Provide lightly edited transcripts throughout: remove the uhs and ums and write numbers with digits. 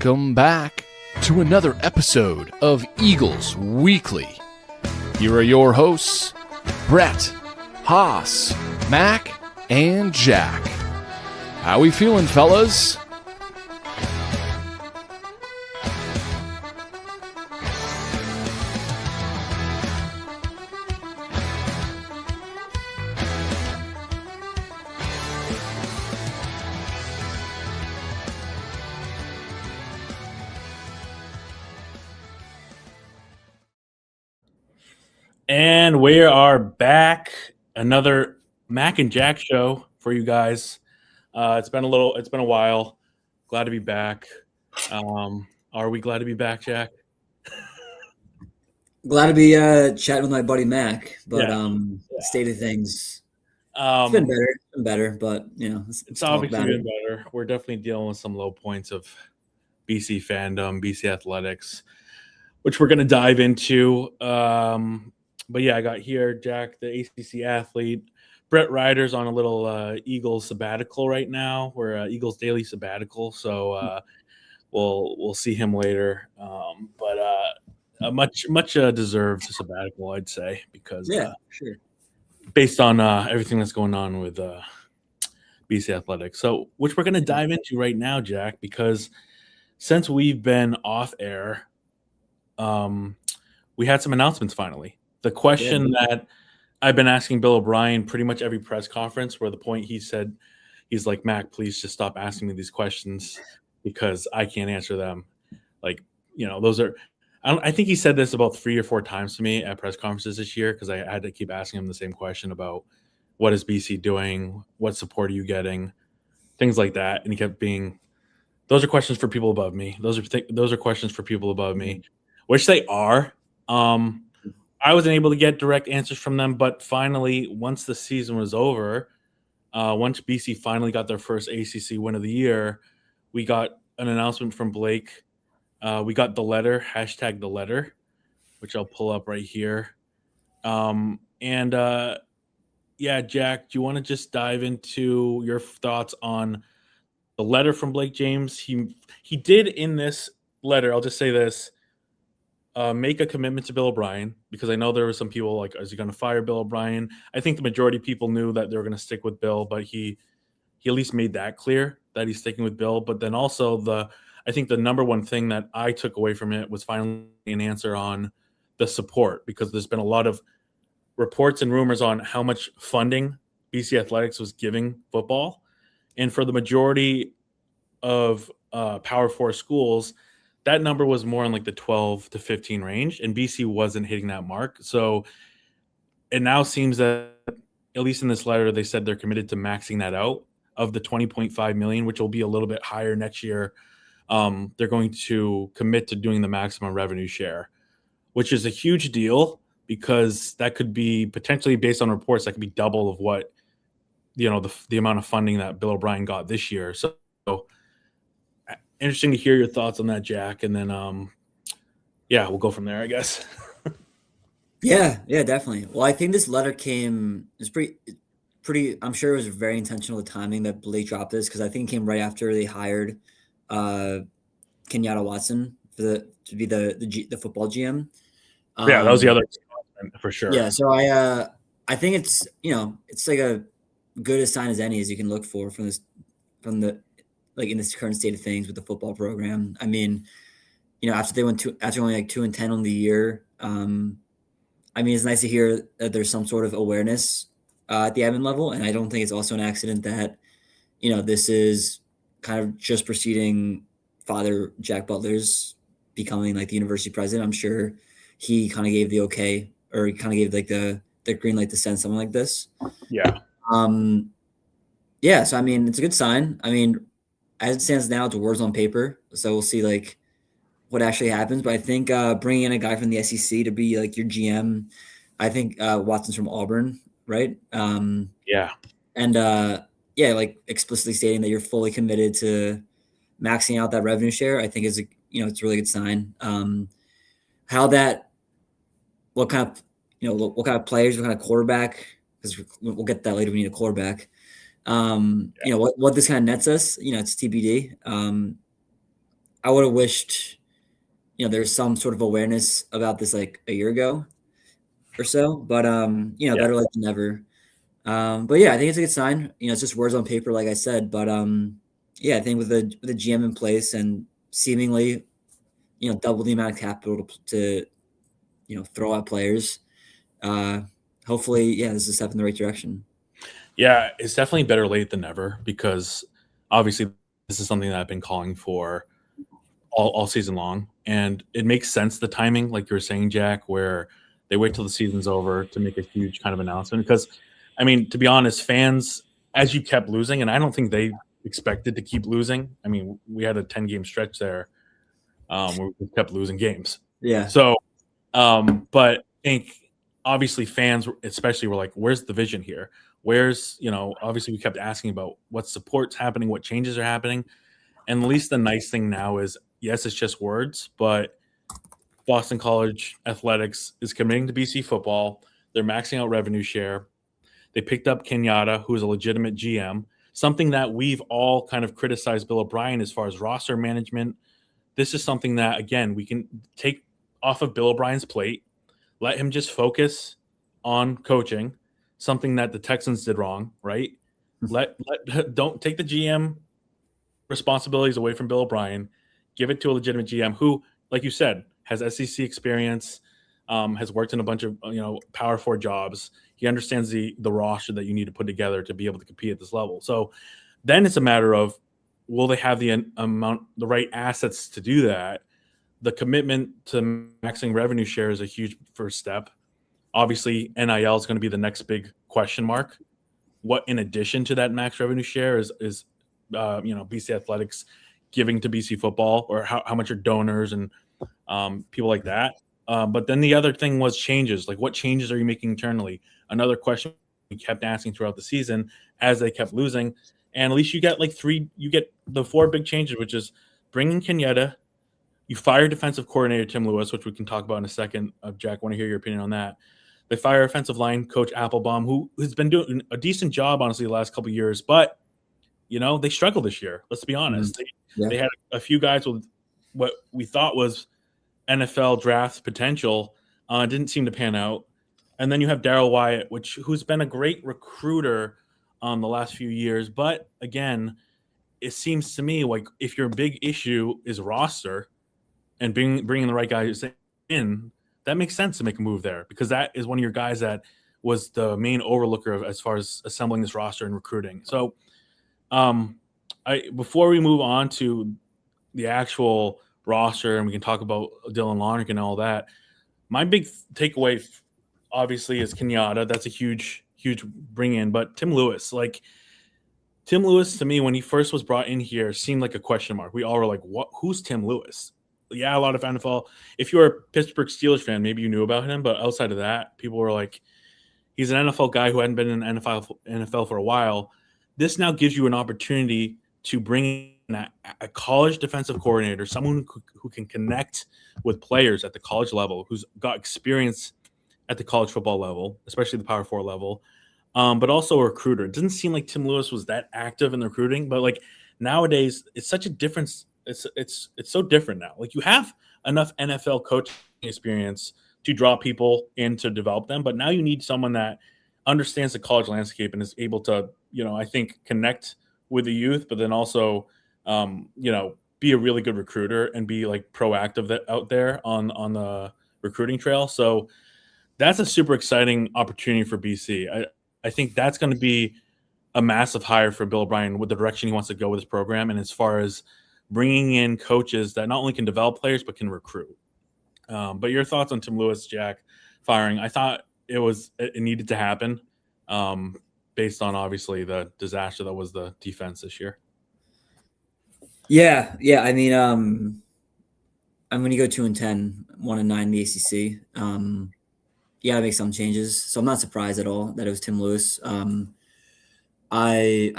Welcome back to another episode of Eagles Weekly. Here are your hosts, Brett, Haas, Mac, and Jack. How we feeling, fellas? And we are back. Another Mac and Jack show for you guys. It's been a while. Glad to be back. Are we glad to be back, Jack? Glad to be chatting with my buddy Mac, but state of things, it's been better, but it's obviously been better. We're definitely dealing with some low points of BC fandom, BC athletics, which we're going to dive into. But yeah, I got here Jack, the ACC athlete. Brett Ryder's on a little Eagles sabbatical right now. We're Eagles daily sabbatical, so we'll see him later. But a much deserved sabbatical, I'd say, because sure, based on everything that's going on with BC athletics. So, which we're going to dive into right now, Jack, because since we've been off air, we had some announcements finally. The question that I've been asking Bill O'Brien pretty much every press conference, where the point he's like, Mac, please just stop asking me these questions because I can't answer them. Like, those are, I think he said this about 3 or 4 times to me at press conferences this year because I had to keep asking him the same question about what is BC doing? What support are you getting? Things like that. And he kept being, those are questions for people above me. Those are questions for people above me, which they are. I wasn't able to get direct answers from them, but finally, once the season was over, once BC finally got their first ACC win of the year, we got an announcement from Blake. We got the letter, hashtag the letter, which I'll pull up right here. Jack, do you want to just dive into your thoughts on the letter from Blake James? He did in this letter, I'll just say this, make a commitment to Bill O'Brien, because I know there were some people like, is he going to fire Bill O'Brien? I think the majority of people knew that they were going to stick with Bill, but he at least made that clear that he's sticking with Bill. But then also I think the number one thing that I took away from it was finally an answer on the support, because there's been a lot of reports and rumors on how much funding BC Athletics was giving football. And for the majority of Power 4 schools, that number was more in like the 12 to 15 range, and BC wasn't hitting that mark. So it now seems that, at least in this letter, they said they're committed to maxing that out of the $20.5 million, which will be a little bit higher next year. They're going to commit to doing the maximum revenue share, which is a huge deal, because that could be potentially, based on reports, that could be double of what, the amount of funding that Bill O'Brien got this year. So interesting to hear your thoughts on that, Jack. And then, we'll go from there, I guess. Yeah, definitely. Well, I think this letter it's pretty, I'm sure it was very intentional, the timing that Blake dropped this, because I think it came right after they hired Kenyatta Watson to be the football GM. That was the other for sure. Yeah, so I think it's it's like a good a sign as any as you can look for from the like in this current state of things with the football program. I mean, after they went after only like 2-10 on the year, I mean, it's nice to hear that there's some sort of awareness at the admin level, and I don't think it's also an accident that this is kind of just preceding Father Jack Butler's becoming like the university president. I'm sure he kind of gave the okay, or he kind of gave like the green light to send something like this. Yeah. So I mean, it's a good sign. I mean, as it stands now, it's words on paper, so we'll see like what actually happens. But I think bringing in a guy from the SEC to be like your GM, I think Watson's from Auburn, right? Like explicitly stating that you're fully committed to maxing out that revenue share, I think is it's a really good sign. What kind of players, what kind of quarterback, because we'll get that later. We need a quarterback. What this kind of nets us, it's TBD. I would have wished, there was some sort of awareness about this like a year ago or so. But better late than never. But yeah, I think it's a good sign. It's just words on paper, like I said. But I think with the GM in place and seemingly, double the amount of capital to throw at players. Hopefully, this is a step in the right direction. Yeah, it's definitely better late than never because obviously this is something that I've been calling for all season long. And it makes sense, the timing, like you were saying, Jack, where they wait till the season's over to make a huge kind of announcement. Because, I mean, to be honest, fans, as you kept losing, and I don't think they expected to keep losing. I mean, we had a 10-game stretch there where we kept losing games. Yeah. So, but I think obviously fans especially were like, where's the vision here? Where's, obviously we kept asking about what support's happening, what changes are happening. And at least the nice thing now is, yes, it's just words, but Boston College Athletics is committing to BC football. They're maxing out revenue share. They picked up Kenyatta, who is a legitimate GM, something that we've all kind of criticized Bill O'Brien as far as roster management. This is something that, again, we can take off of Bill O'Brien's plate, let him just focus on coaching, something that the Texans did wrong, right? Don't take the GM responsibilities away from Bill O'Brien. Give it to a legitimate GM who, like you said, has SEC experience, has worked in a bunch of Power 4 jobs. He understands the roster that you need to put together to be able to compete at this level. So then it's a matter of, will they have the right assets to do that? The commitment to maxing revenue share is a huge first step. Obviously, NIL is going to be the next big question mark. What, in addition to that max revenue share, is BC Athletics giving to BC football, or how much are donors and people like that? But then the other thing was changes. Like, what changes are you making internally? Another question we kept asking throughout the season as they kept losing. And at least you get the 4 big changes, which is bringing Kenyatta. You fire defensive coordinator Tim Lewis, which we can talk about in a second. Jack, want to hear your opinion on that. They fire offensive line coach Applebaum, who has been doing a decent job, honestly, the last couple of years. But, they struggled this year. Let's be honest. They had a few guys with what we thought was NFL draft potential. Didn't seem to pan out. And then you have Daryl Wyatt, who's been a great recruiter the last few years. But, again, it seems to me like if your big issue is roster and bringing the right guys in, that makes sense to make a move there, because that is one of your guys that was the main overlooker of as far as assembling this roster and recruiting. So before we move on to the actual roster and we can talk about Dylan Lonergan and all that, my big takeaway obviously is Kenyatta. That's a huge bring in. But Tim Lewis to me, when he first was brought in here, seemed like a question mark. We all were like, "What? Who's Tim Lewis?" Yeah, a lot of NFL. If you're a Pittsburgh Steelers fan, maybe you knew about him, but outside of that, people were like, he's an NFL guy who hadn't been in the NFL for a while. This now gives you an opportunity to bring in a college defensive coordinator, someone who can connect with players at the college level, who's got experience at the college football level, especially the Power 4 level, but also a recruiter. It doesn't seem like Tim Lewis was that active in the recruiting, but like nowadays, it's such a difference. It's so different now. Like, you have enough NFL coaching experience to draw people in to develop them, but now you need someone that understands the college landscape and is able to, I think, connect with the youth, but then also, be a really good recruiter and be like proactive out there on the recruiting trail. So that's a super exciting opportunity for BC. I think that's going to be a massive hire for Bill O'Brien with the direction he wants to go with his program, and as far as bringing in coaches that not only can develop players but can recruit. But your thoughts on Tim Lewis, Jack, firing? I thought it needed to happen based on obviously the disaster that was the defense this year. Yeah. I mean, I'm going to go 2-10, 1-9 in the ACC. You got to make some changes, so I'm not surprised at all that it was Tim Lewis. I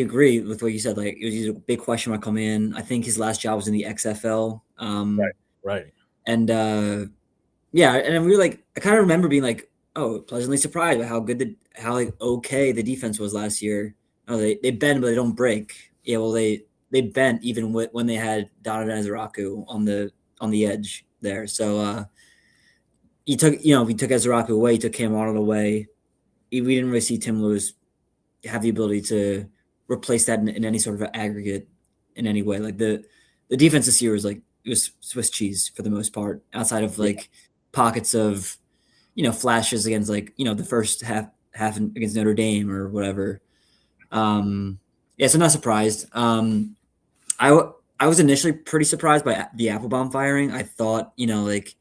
agree with what you said. Like, it was a big question mark coming in. I think his last job was in the XFL. Right. And and we were like, I kind of remember being like, oh, pleasantly surprised by how okay the defense was last year. Oh, they bend but they don't break. Yeah, well, they they bent even when they had Donovan Ezeraku on the edge there. So he took Ezeraku away, he took Cam Arnold away. We didn't really see Tim Lewis have the ability to replace that in any sort of aggregate in any way. Like the defense this year was like it was Swiss cheese for the most part, outside of like pockets of flashes against like the first half against Notre Dame or whatever. So I'm not surprised. I was initially pretty surprised by the Applebaum firing. I thought like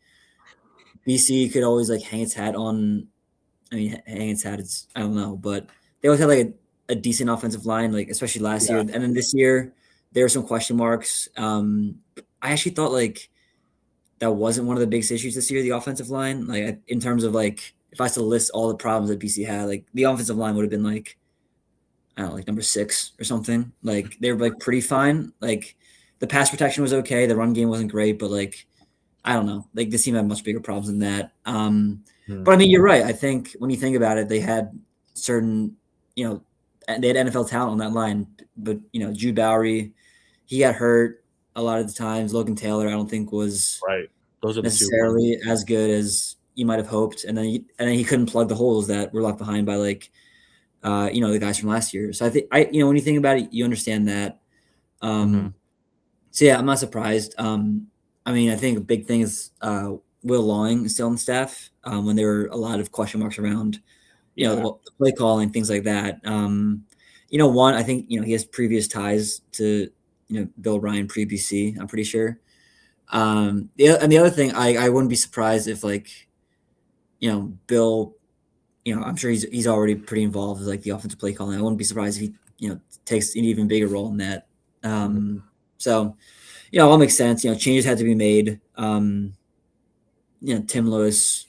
BC could always like hang its hat on. I mean, hang its hat. It's I don't know, but they always had like a decent offensive line, like especially last year, and then this year there were some question marks. I actually thought like that wasn't one of the biggest issues this year, the offensive line. Like in terms of like if I was to list all the problems that BC had, like the offensive line would have been like I don't know, like number 6 or something. Like they were like pretty fine. Like the pass protection was okay, the run game wasn't great, but like I don't know, like this team had much bigger problems than that. But I mean, you're right. I think when you think about it, they had certain, they had NFL talent on that line, but Jude Bowery, he got hurt a lot of the times. Logan Taylor, I don't think was right. Those are necessarily as good as you might have hoped, and then he couldn't plug the holes that were left behind by like, the guys from last year. So I think when you think about it, you understand that. So yeah, I'm not surprised. I mean, I think a big thing is Will Lawing is still on staff when there were a lot of question marks around, the play calling, things like that. One, I think, he has previous ties to, Bill O'Brien pre-BC, I'm pretty sure. And the other thing, I wouldn't be surprised if like, Bill, I'm sure he's already pretty involved with like the offensive play calling. I wouldn't be surprised if he, takes an even bigger role in that. So, all makes sense. Changes had to be made. Tim Lewis.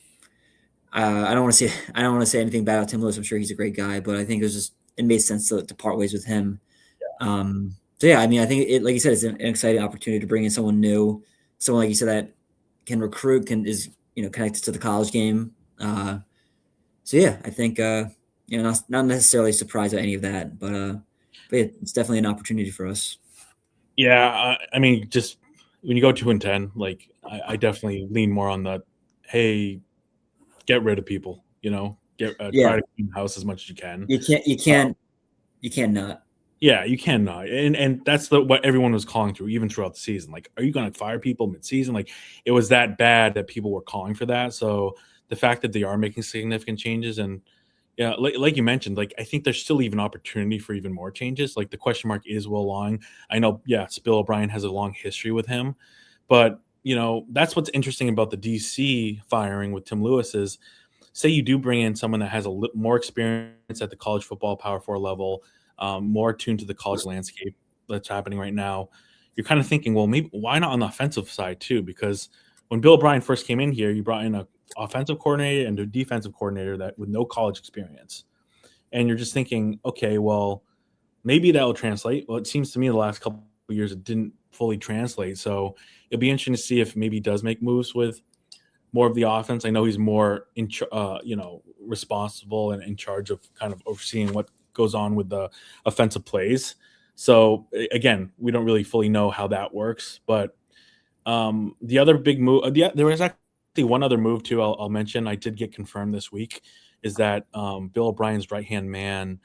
I don't want to say anything bad about Tim Lewis. I'm sure he's a great guy, but I think it made sense to part ways with him. So yeah, I mean, I think like you said, it's an exciting opportunity to bring in someone new, someone like you said that can recruit, is connected to the college game. So yeah, I think not necessarily surprised at any of that, but yeah, it's definitely an opportunity for us. Yeah, I mean, just when you go 2-10, like I definitely lean more on the hey, get rid of people. Try to clean the house as much as you can. You can't not. Yeah, you cannot, and that's what everyone was calling through, even throughout the season. Like, are you going to fire people mid-season? Like, it was that bad that people were calling for that. So the fact that they are making significant changes, and yeah, like you mentioned, like I think there's still even opportunity for even more changes. Like the question mark is Will Lawing. I know, Bill O'Brien has a long history with him, but that's what's interesting about the DC firing with Tim Lewis is, say you do bring in someone that has more experience at the college football Power 4 level, more attuned to the college landscape that's happening right now. You're kind of thinking, well, maybe why not on the offensive side too? Because when Bill O'Brien first came in here, you brought in a offensive coordinator and a defensive coordinator that with no college experience. And you're just thinking, okay, well, maybe that will translate. Well, it seems to me the last couple of years it didn't fully translate. So it'll be interesting to see if maybe he does make moves with more of the offense. I know he's more responsible and in charge of kind of overseeing what goes on with the offensive plays. So again, we don't really fully know how that works, but the other big move, there was actually one other move too. I'll mention. I did get confirmed this week is that Bill O'Brien's right-hand man,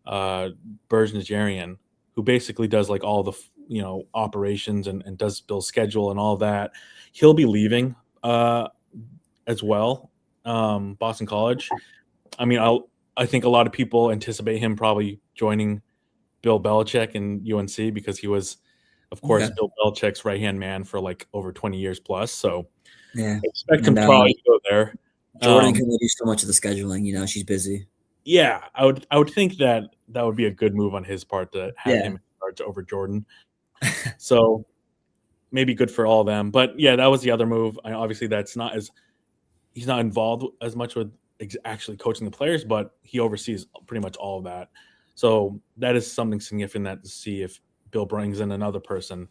Burge Najarian, who basically does like all the operations and does Bill's schedule and all that, he'll be leaving as well. Boston College. I mean, I think a lot of people anticipate him probably joining Bill Belichick and UNC because he was, of course, Bill Belichick's right-hand man for like over 20 years plus. So I expect him to probably go there. Jordan can only do so much of the scheduling. She's busy. Yeah, I would think that would be a good move on his part to have him in charge over Jordan. So maybe good for all of them. But yeah, that was the other move. Obviously, he's not involved as much with actually coaching the players, but he oversees pretty much all of that. So that is something significant to see if Bill brings in another person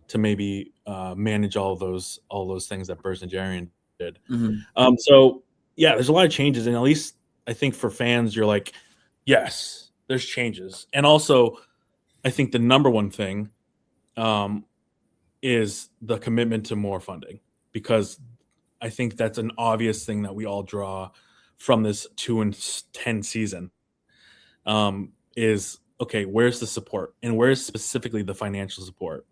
to maybe manage all those things that Burge Najarian did. So yeah, there's a lot of changes, and at least I think for fans, you're like, yes, there's changes. And also, I think the number one thing is the commitment to more funding, because I think that's an obvious thing that we all draw from this 2-10 season. Is okay, where's the support, and where's specifically the financial support?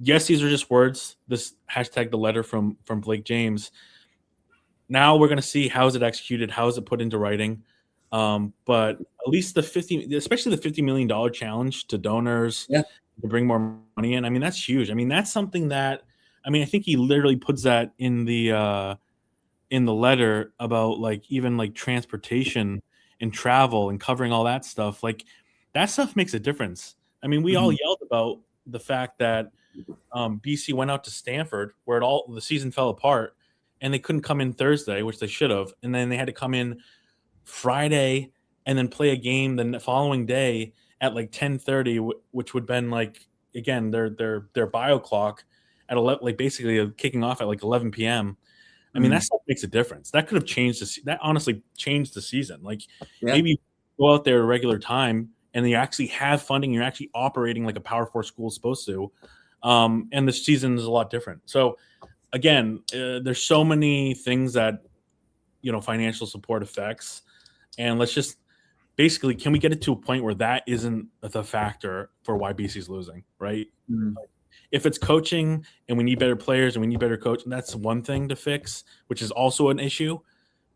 Yes, these are just words. This hashtag, the letter from Blake James. Now we're going to see how is it executed, how is it put into writing. But at least especially the $50 million challenge to donors to bring more money in. I mean, that's huge. I mean, that's something that, I mean, I think he literally puts that in the letter about like even like transportation and travel and covering all that stuff. Like that stuff makes a difference. I mean, we all yelled about the fact that BC went out to Stanford where the season fell apart, and they couldn't come in Thursday, which they should have, and then they had to come in Friday and then play a game the following day at like 10:30, which would have been like, again, their bio clock at 11, like basically kicking off at like 11 p.m. I mean, that stuff makes a difference. That could have changed that honestly changed the season. Like maybe go out there at a regular time and you actually have funding, you're actually operating like a Power 4 school is supposed to. And the season is a lot different. So again, there's so many things that, financial support affects. And let's just basically, can we get it to a point where that isn't the factor for why BC's losing, right? Like, if it's coaching and we need better players and we need better coaching, that's one thing to fix, which is also an issue.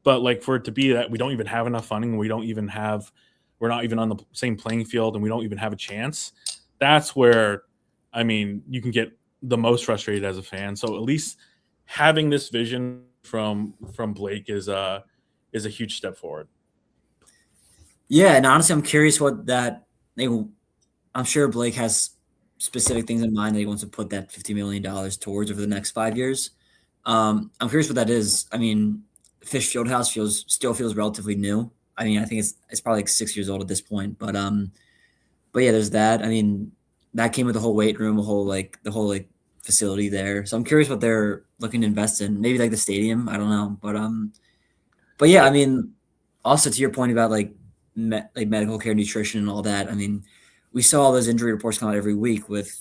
But like for it to be that we don't even have enough funding, we're not even on the same playing field, and we don't even have a chance, that's where, I mean, you can get the most frustrated as a fan. So at least having this vision from Blake is a huge step forward. Yeah, and honestly, I'm curious what that. I'm sure Blake has specific things in mind that he wants to put that $50 million towards over the next 5 years. I'm curious what that is. I mean, Fish Fieldhouse still feels relatively new. I mean, I think it's probably like 6 years old at this point. But yeah, there's that. I mean, that came with the whole weight room, the whole facility there. So I'm curious what they're looking to invest in. Maybe like the stadium. I don't know. But yeah, I mean, also to your point about like medical care, nutrition, and all that. I mean, we saw all those injury reports come out every week with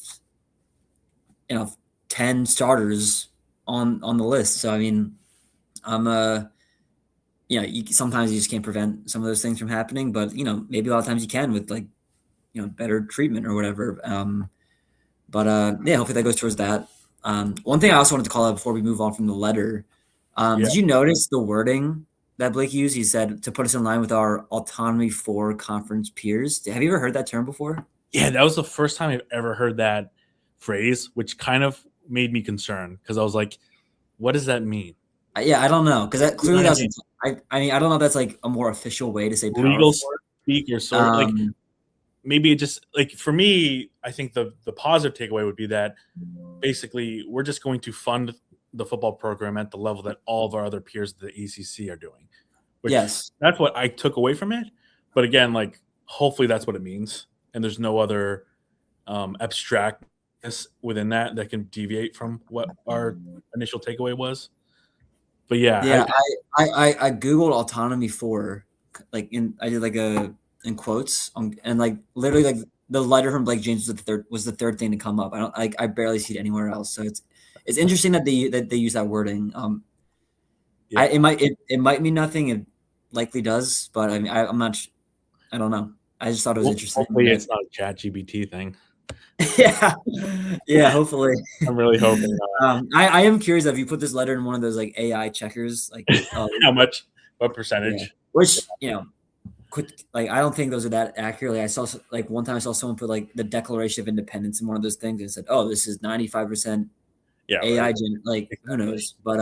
10 starters on the list. So I mean, sometimes you just can't prevent some of those things from happening, but maybe a lot of times you can with like better treatment or whatever. Yeah, hopefully that goes towards that. One thing I also wanted to call out before we move on from the letter, did you notice the wording that Blake used? He said to put us in line with our Autonomy 4 conference peers. Have you ever heard that term before? Yeah, that was the first time I've ever heard that phrase, which kind of made me concerned because I was like, what does that mean? Yeah, I don't know, because that clearly doesn't. I mean, I don't know if that's like a more official way to say legal speak or sort of like maybe it just like for me, I think the positive takeaway would be that basically we're just going to fund the football program at the level that all of our other peers at the ACC are doing. Yes, that's what I took away from it. But again, like hopefully that's what it means, and there's no other abstractness within that can deviate from what our initial takeaway was. But yeah, I googled Autonomy 4, like I did like in quotes and like literally like the letter from Blake James was the third thing to come up. I barely see it anywhere else. So it's interesting that they use that wording. It might mean nothing. It likely does, but I mean I'm not. I don't know. I just thought it was interesting. Hopefully it's not a ChatGPT thing. yeah. Hopefully. I'm really hoping. I am curious if you put this letter in one of those like AI checkers, like how much, what percentage? Yeah. Which I don't think those are that accurately. I saw like one time I saw someone put like the Declaration of Independence in one of those things and said, "Oh, this is 95% AI." Right. Like who knows? But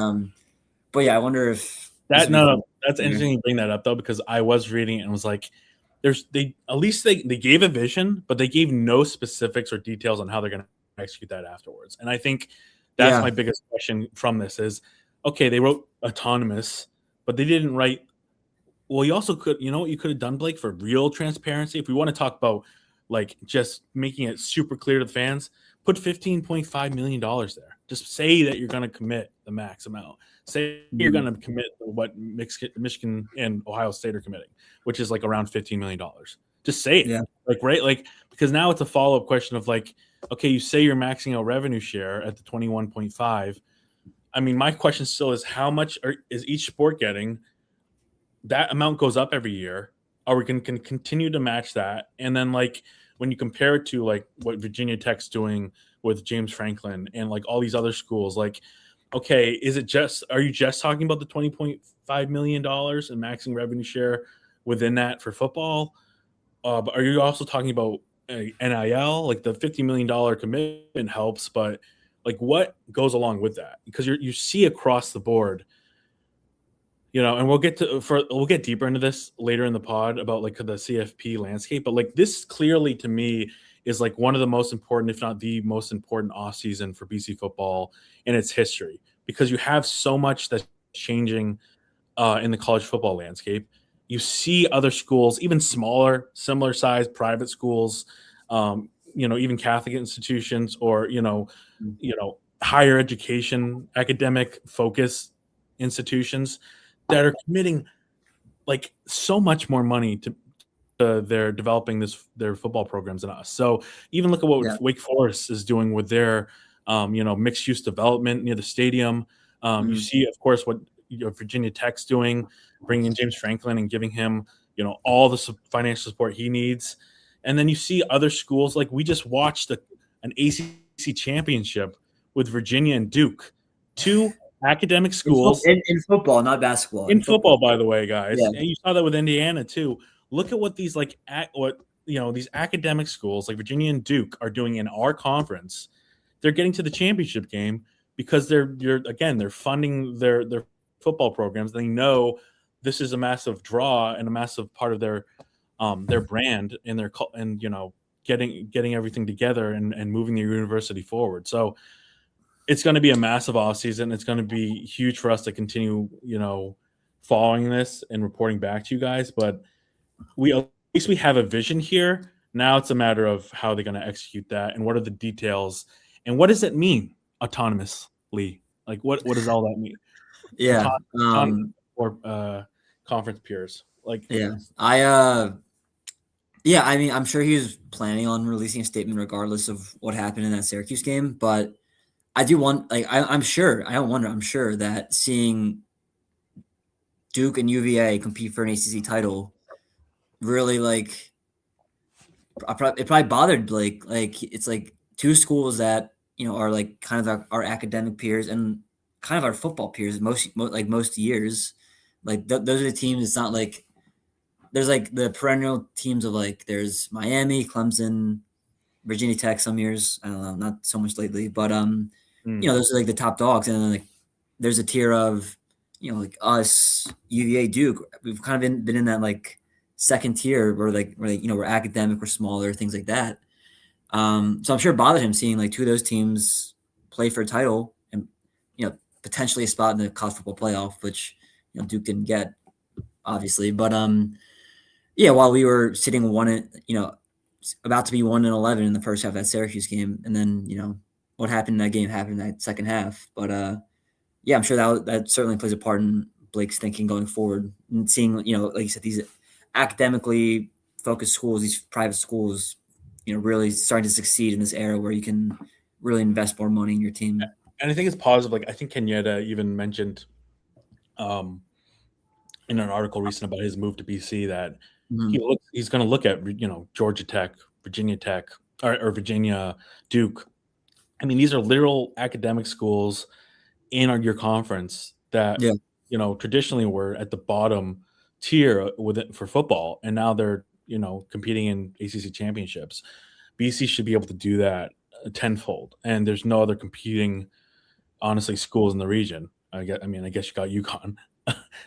yeah, I wonder if that's interesting you bring that up though, because I was reading it and was like, they gave a vision, but they gave no specifics or details on how they're going to execute that afterwards. And I think that's my biggest question from this is, okay, they wrote autonomous, but they didn't write. Well, you also could, what you could have done, Blake, for real transparency. If we want to talk about like just making it super clear to the fans, put $15.5 million there. Just say that you're going to commit the max amount. Say you're going to commit what Michigan and Ohio State are committing, which is like around $15 million. Just say it. Yeah. Like, right? Like, because now it's a follow-up question of like, okay, you say you're maxing out revenue share at the 21.5. I mean, my question still is how much is each sport getting? That amount goes up every year. Are we can continue to match that? And then like when you compare it to like what Virginia Tech's doing with James Franklin and like all these other schools, like, okay, are you just talking about the $20.5 million and maxing revenue share within that for football? But are you also talking about NIL? Like the $50 million commitment helps, but like what goes along with that? Because you see across the board, and we'll get deeper into this later in the pod about like the CFP landscape. But like this clearly to me is like one of the most important, if not the most important off season for BC football in its history, because you have so much that's changing in the college football landscape. You see other schools, even smaller, similar size private schools, even Catholic institutions or, higher education, academic focus institutions that are committing like so much more money to they're developing their football programs than us. So even look at what Wake Forest is doing with their, mixed use development near the stadium. You see, of course, what Virginia Tech's doing, bringing in James Franklin and giving him, all the financial support he needs. And then you see other schools, like we just watched an ACC championship with Virginia and Duke, two academic schools in football, not basketball. In football, by the way, guys. Yeah. And you saw that with Indiana too. Look at what these these academic schools like Virginia and Duke are doing in our conference. They're getting to the championship game because they're funding their football programs. They know this is a massive draw and a massive part of their brand and getting everything together and moving the university forward. So it's going to be a massive offseason. It's going to be huge for us to continue, following this and reporting back to you guys. But at least we have a vision here. Now it's a matter of how they're going to execute that and what are the details and what does it mean autonomously? Like what does all that mean? Yeah. Or conference peers. Like I mean, I'm sure he was planning on releasing a statement regardless of what happened in that Syracuse game, but I do want, I'm sure that seeing Duke and UVA compete for an ACC title really, it probably bothered Blake. Like, it's like two schools that, are like kind of our academic peers and kind of our football peers most years. Like, those are the teams. It's not like there's like the perennial teams of like there's Miami, Clemson, Virginia Tech some years. I don't know, not so much lately, but those are like the top dogs, and then like there's a tier of like us, UVA, Duke. We've kind of been in that like second tier where we're academic, we're smaller, things like that. So I'm sure it bothered him seeing like two of those teams play for a title and potentially a spot in the college football playoff, which Duke didn't get, obviously. But while we were sitting about to be 1-11 in the first half of that Syracuse game, and then what happened in that game happened in that second half. But I'm sure that certainly plays a part in Blake's thinking going forward and seeing like you said, these academically focused schools, these private schools, really starting to succeed in this era where you can really invest more money in your team. And I think it's positive. Like I think Kenyatta even mentioned in an article recent about his move to BC that he's going to look at Georgia Tech, Virginia Tech, or Virginia, Duke. I mean, these are literal academic schools in your conference that traditionally were at the bottom tier for football, and now they're competing in ACC championships. BC should be able to do that tenfold, and there's no other competing, honestly, schools in the region. I guess you got UConn.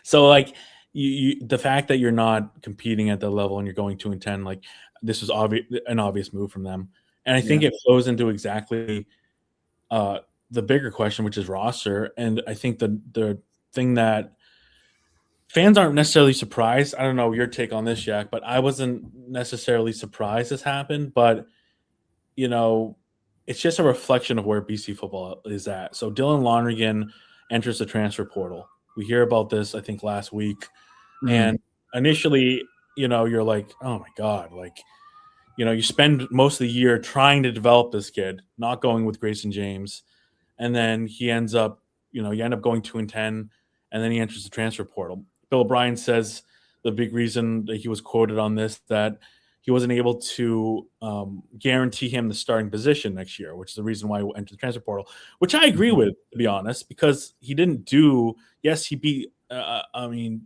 So like the fact that you're not competing at that level and you're going 2-10, like this was an obvious move from them, and I think it flows into exactly the bigger question, which is roster. And I think the thing that fans aren't necessarily surprised. I don't know your take on this, Jack, but I wasn't necessarily surprised this happened. But it's just a reflection of where BC football is at. So Dylan Lonergan enters the transfer portal. We hear about this, I think, last week. And initially, you're like, oh my God, like, you spend most of the year trying to develop this kid, not going with Grayson James. And then he ends up, you end up going 2-10, and then he enters the transfer portal. Bill O'Brien says the big reason that he was quoted on this, that he wasn't able to guarantee him the starting position next year, which is the reason why he entered the transfer portal, which I agree with, to be honest, because he didn't do, yes, he beat,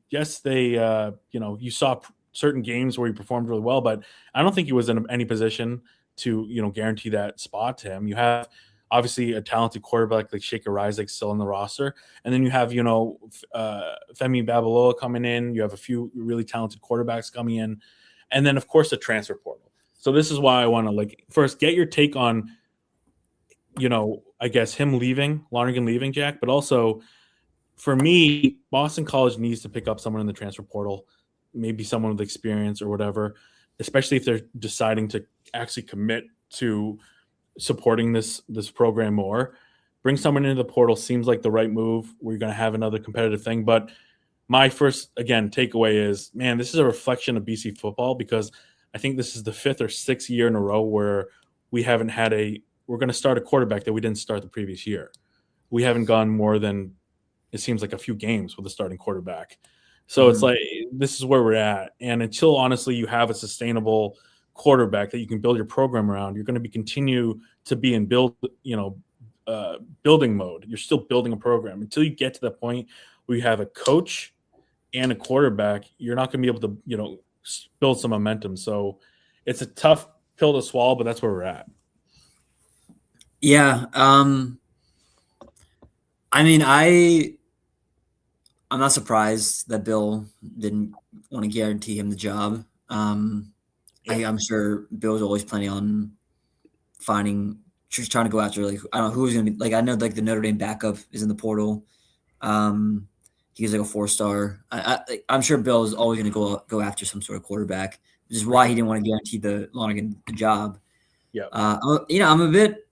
yes, they, you saw certain games where he performed really well, but I don't think he was in any position to, guarantee that spot to him. You have obviously a talented quarterback like Shaker Isaac still on the roster. And then you have, Femi Babalola coming in. You have a few really talented quarterbacks coming in. And then, of course, the transfer portal. So this is why I want to, first get your take on, I guess him leaving, Lonergan leaving, Jack. But also, for me, Boston College needs to pick up someone in the transfer portal, maybe someone with experience or whatever, especially if they're deciding to actually commit to supporting this program more. Bring someone into the portal seems like the right move. We're going to have another competitive thing. But my first, again, takeaway is, man, this is a reflection of BC football, because I think this is the 5th or 6th year in a row where we haven't had we're going to start a quarterback that we didn't start the previous year. We haven't gone more than, it seems like, a few games with a starting quarterback. So it's like, this is where we're at. And until, honestly, you have a sustainable quarterback that you can build your program around, you're going to continue to be in building mode. You're still building a program. Until you get to the point where you have a coach and a quarterback, you're not going to be able to, build some momentum. So it's a tough pill to swallow, but that's where we're at. Yeah. I'm not surprised that Bill didn't want to guarantee him the job. I'm sure Bill's always planning on trying to go after, I don't know who's going to be, I know the Notre Dame backup is in the portal. He's a 4-star. I'm sure Bill is always going to go after some sort of quarterback, which is why he didn't want to guarantee the Lonergan the job. Yeah. I'm a bit,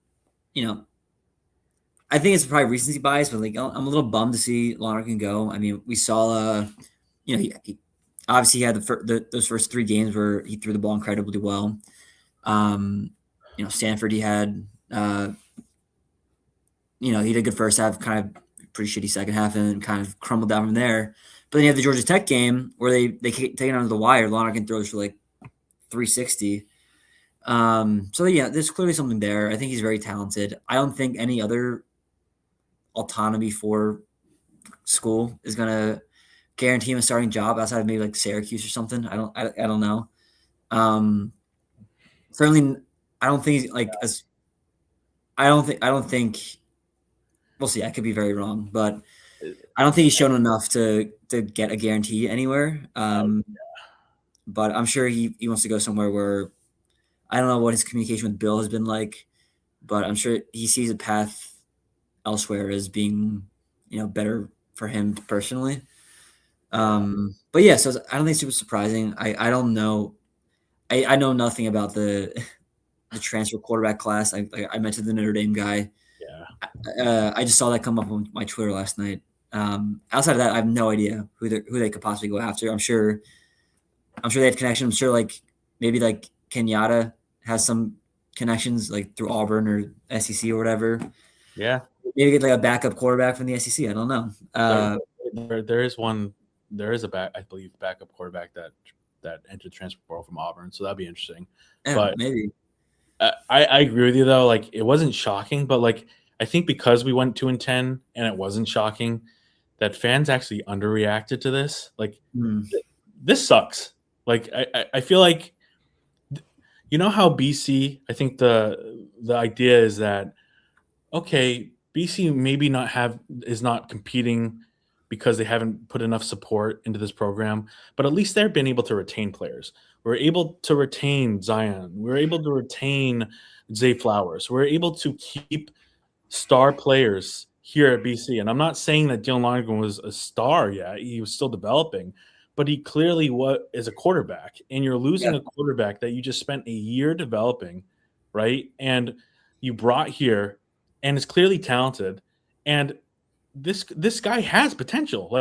I think it's probably recency bias, but I'm a little bummed to see Lonergan go. I mean, we saw, he obviously had those first 3 games where he threw the ball incredibly well. Stanford, he had, he had a good first half, kind of pretty shitty second half, and then kind of crumbled down from there. But then you have the Georgia Tech game where they take it under the wire. Lonergan throws for 360. So yeah, there's clearly something there. I think he's very talented. I don't think any other autonomy for school is going to guarantee him a starting job outside of maybe Syracuse or something. I don't know. Certainly, I don't think he's I don't think we'll see. I could be very wrong, but I don't think he's shown enough to get a guarantee anywhere. But I'm sure he wants to go somewhere where, I don't know what his communication with Bill has been like, but I'm sure he sees a path elsewhere as being, better for him personally. But yeah, so I don't think it's super surprising. I don't know. I know nothing about the transfer quarterback class. I mentioned the Notre Dame guy. Yeah. I just saw that come up on my Twitter last night. Outside of that, I have no idea who they could possibly go after. I'm sure they have connections. I'm sure maybe Kenyatta has some connections through Auburn or SEC or whatever. Yeah. Maybe get a backup quarterback from the SEC. I don't know. There is a backup quarterback that entered transfer portal from Auburn, so that'd be interesting. Yeah, but maybe. I agree with you though. It wasn't shocking, but I think because we went 2-10 and it wasn't shocking, that fans actually underreacted to this. This sucks. I feel like, how BC, I think the idea is that, okay, BC maybe is not competing because they haven't put enough support into this program, but at least they've been able to retain players. We're able to retain Zion. We're able to retain Zay Flowers. We're able to keep star players here at BC. And I'm not saying that Dylan Lonergan was a star yet. He was still developing, but he clearly is a quarterback. And you're losing a quarterback that you just spent a year developing, right? And you brought here and is clearly talented. And this guy has potential.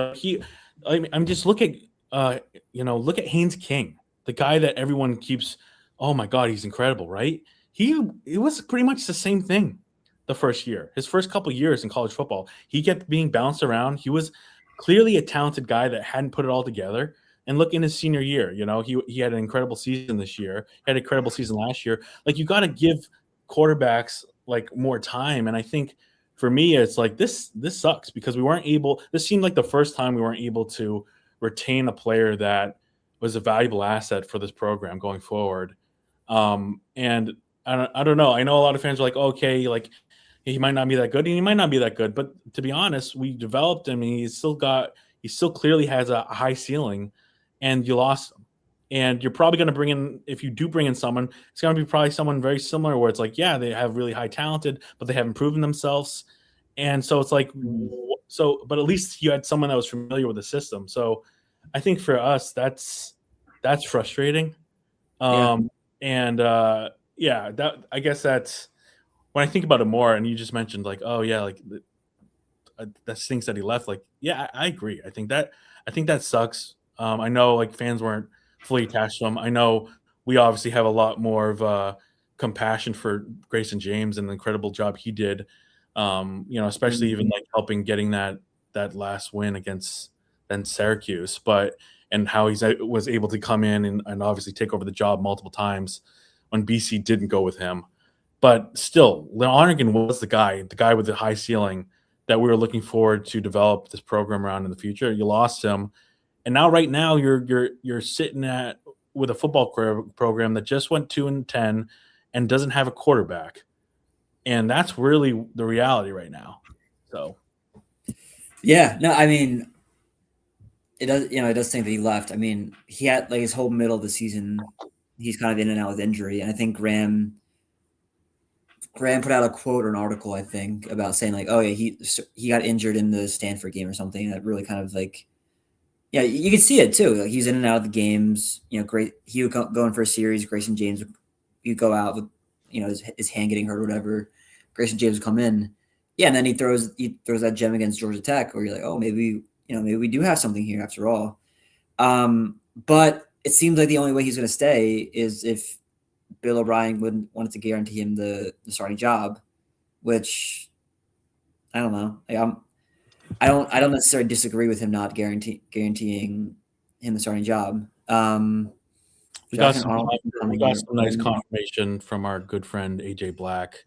I'm just look at Haynes King. the guy that everyone keeps, oh my God, he's incredible, right? It was pretty much the same thing the first year. His first couple years in college football, he kept being bounced around. He was clearly a talented guy that hadn't put it all together. And look, in his senior year, he had an incredible season this year. He had an incredible season last year. Like, you got to give quarterbacks like more time. And I think for me, it's like this sucks because we weren't able. This seemed like the first time we weren't able to retain a player that was a valuable asset for this program going forward. And I don't know. I know a lot of fans are like, okay, like he might not be that good, and he might not be that good. But to be honest, we developed him, and he still clearly has a high ceiling, and you lost him. And you're probably going to bring in, if you do bring in someone, it's going to be probably someone very similar where it's like, yeah, they have really high talented, but they haven't proven themselves. And so it's like, but at least you had someone that was familiar with the system. So I think for us, that's frustrating. And I guess that's when I think about it more. And you just mentioned like, oh yeah, like that stinks that he left. Like, yeah, I agree. I think that sucks. I know like fans weren't fully attached to him. I know we obviously have a lot more of compassion for Grayson James and the incredible job he did. Especially even like helping getting that last win against then Syracuse, and how he was able to come in and obviously take over the job multiple times when BC didn't go with him. But still, Lonergan was the guy with the high ceiling that we were looking forward to develop this program around in the future. You lost him. And now, right now, you're sitting with a football program that just went 2-10 and doesn't have a quarterback, and that's really the reality right now. So, yeah, no, I mean, it does think that he left. I mean, he had like his whole middle of the season, he's kind of in and out with injury, and I think Graham put out a quote or an article, I think, about saying like, oh yeah, he got injured in the Stanford game or something. That really kind of like. Yeah, you can see it too. Like he's in and out of the games. Great. He would go in for a series. Grayson James would go out with, his hand getting hurt or whatever. Grayson James would come in. Yeah, and then he throws that gem against Georgia Tech, where you're like, oh, maybe we do have something here after all. But it seems like the only way he's going to stay is if Bill O'Brien wanted to guarantee him the starting job, which I don't know. Like, I don't necessarily disagree with him not guaranteeing him the starting job. We got some nice confirmation from our good friend AJ Black.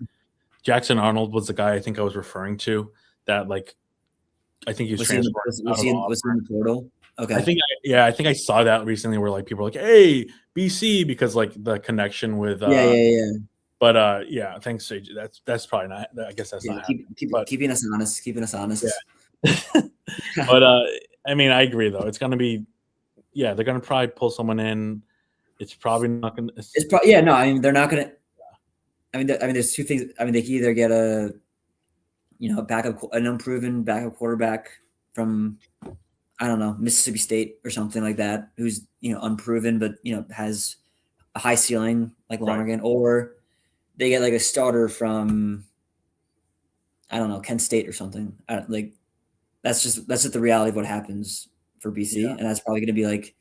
Jackson Arnold was the guy I think I was referring to. That like, I think he was transferred. Was he in the portal? Okay. I think I saw that recently where like people were like, "Hey, BC," because like the connection with yeah. But thanks, AJ. That's probably not. I guess that's not. Keeping us honest. Yeah. But I mean, I agree though. It's gonna be, they're gonna probably pull someone in. It's probably not gonna. No. I mean, they're not gonna. I mean, there's two things. I mean, they can either get an unproven backup quarterback from, I don't know, Mississippi State or something like that, who's unproven but has a high ceiling like Lonergan, or they get like a starter from, I don't know, Kent State or something. That's just the reality of what happens for BC, and that's probably going to be like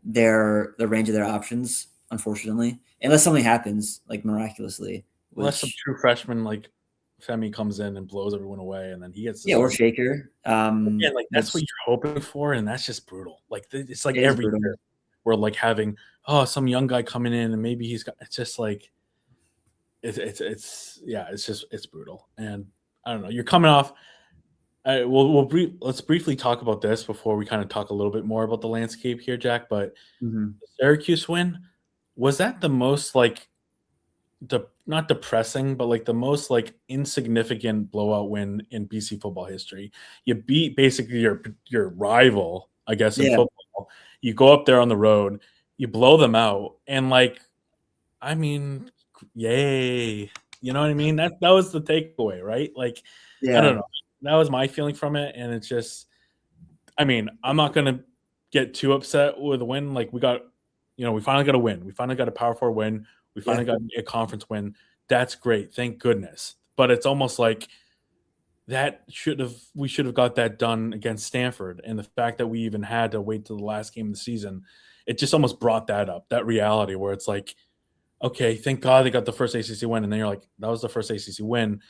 the range of their options, unfortunately, unless something happens like miraculously. Unless some true freshman like Femi comes in and blows everyone away, and then he gets or Shaker. Like that's what you're hoping for, and that's just brutal. Like it's like every year we're like having some young guy coming in, and maybe he's got. It's just like it's brutal, and I don't know. You're coming off. Let's briefly talk about this before we kind of talk a little bit more about the landscape here, Jack. But the Syracuse win, was that the most like not depressing, but like the most like insignificant blowout win in BC football history? You beat basically your rival, I guess, in football. You go up there on the road, you blow them out, and like, I mean, yay! You know what I mean? That was the takeaway, right? Like, I don't know. That was my feeling from it, and it's just, I mean, I'm not gonna get too upset with a win. Like we finally got a win. We finally got a Power 4 win. We finally got a conference win. That's great, thank goodness. But it's almost like we should have got that done against Stanford, and the fact that we even had to wait till the last game of the season, it just almost brought that up, that reality where it's like, okay, thank God they got the first ACC win, and then you're like, that was the first ACC win.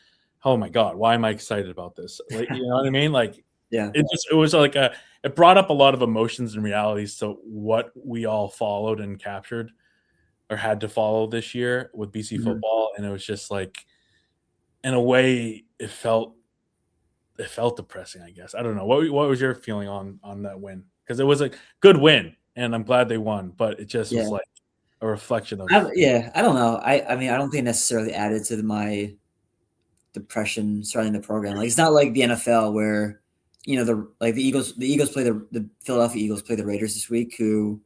Oh my God, why am I excited about this? Like, you know what I mean? Like, Yeah. it was like it brought up a lot of emotions and realities to what we all followed and captured or had to follow this year with BC football, and it was just like, in a way, it felt depressing, I guess. I don't know. What was your feeling on that win? Because it was a good win, and I'm glad they won, but it just was like a reflection of. I don't know. I mean, I don't think it necessarily added to my depression surrounding the program. Like, it's not like the NFL where, you know, the Eagles play the Philadelphia Eagles play the Raiders this week, who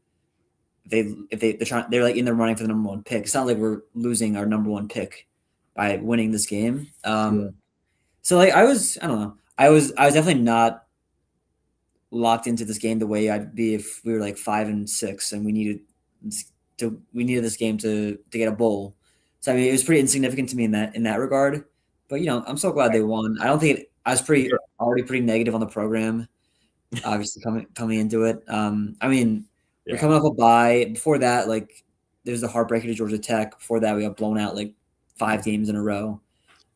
they're like in the running for the number one pick. It's not like we're losing our number one pick by winning this game. So like I don't know. I was definitely not locked into this game the way I'd be if we were like 5-6 and we needed this game to get a bowl. So I mean, it was pretty insignificant to me in that regard. But you know, I'm so glad they won. I don't think I was already pretty negative on the program, obviously coming into it. I mean, we're coming off a bye. Before that, like, there's the heartbreaker to Georgia Tech. Before that, we got blown out like 5 games in a row.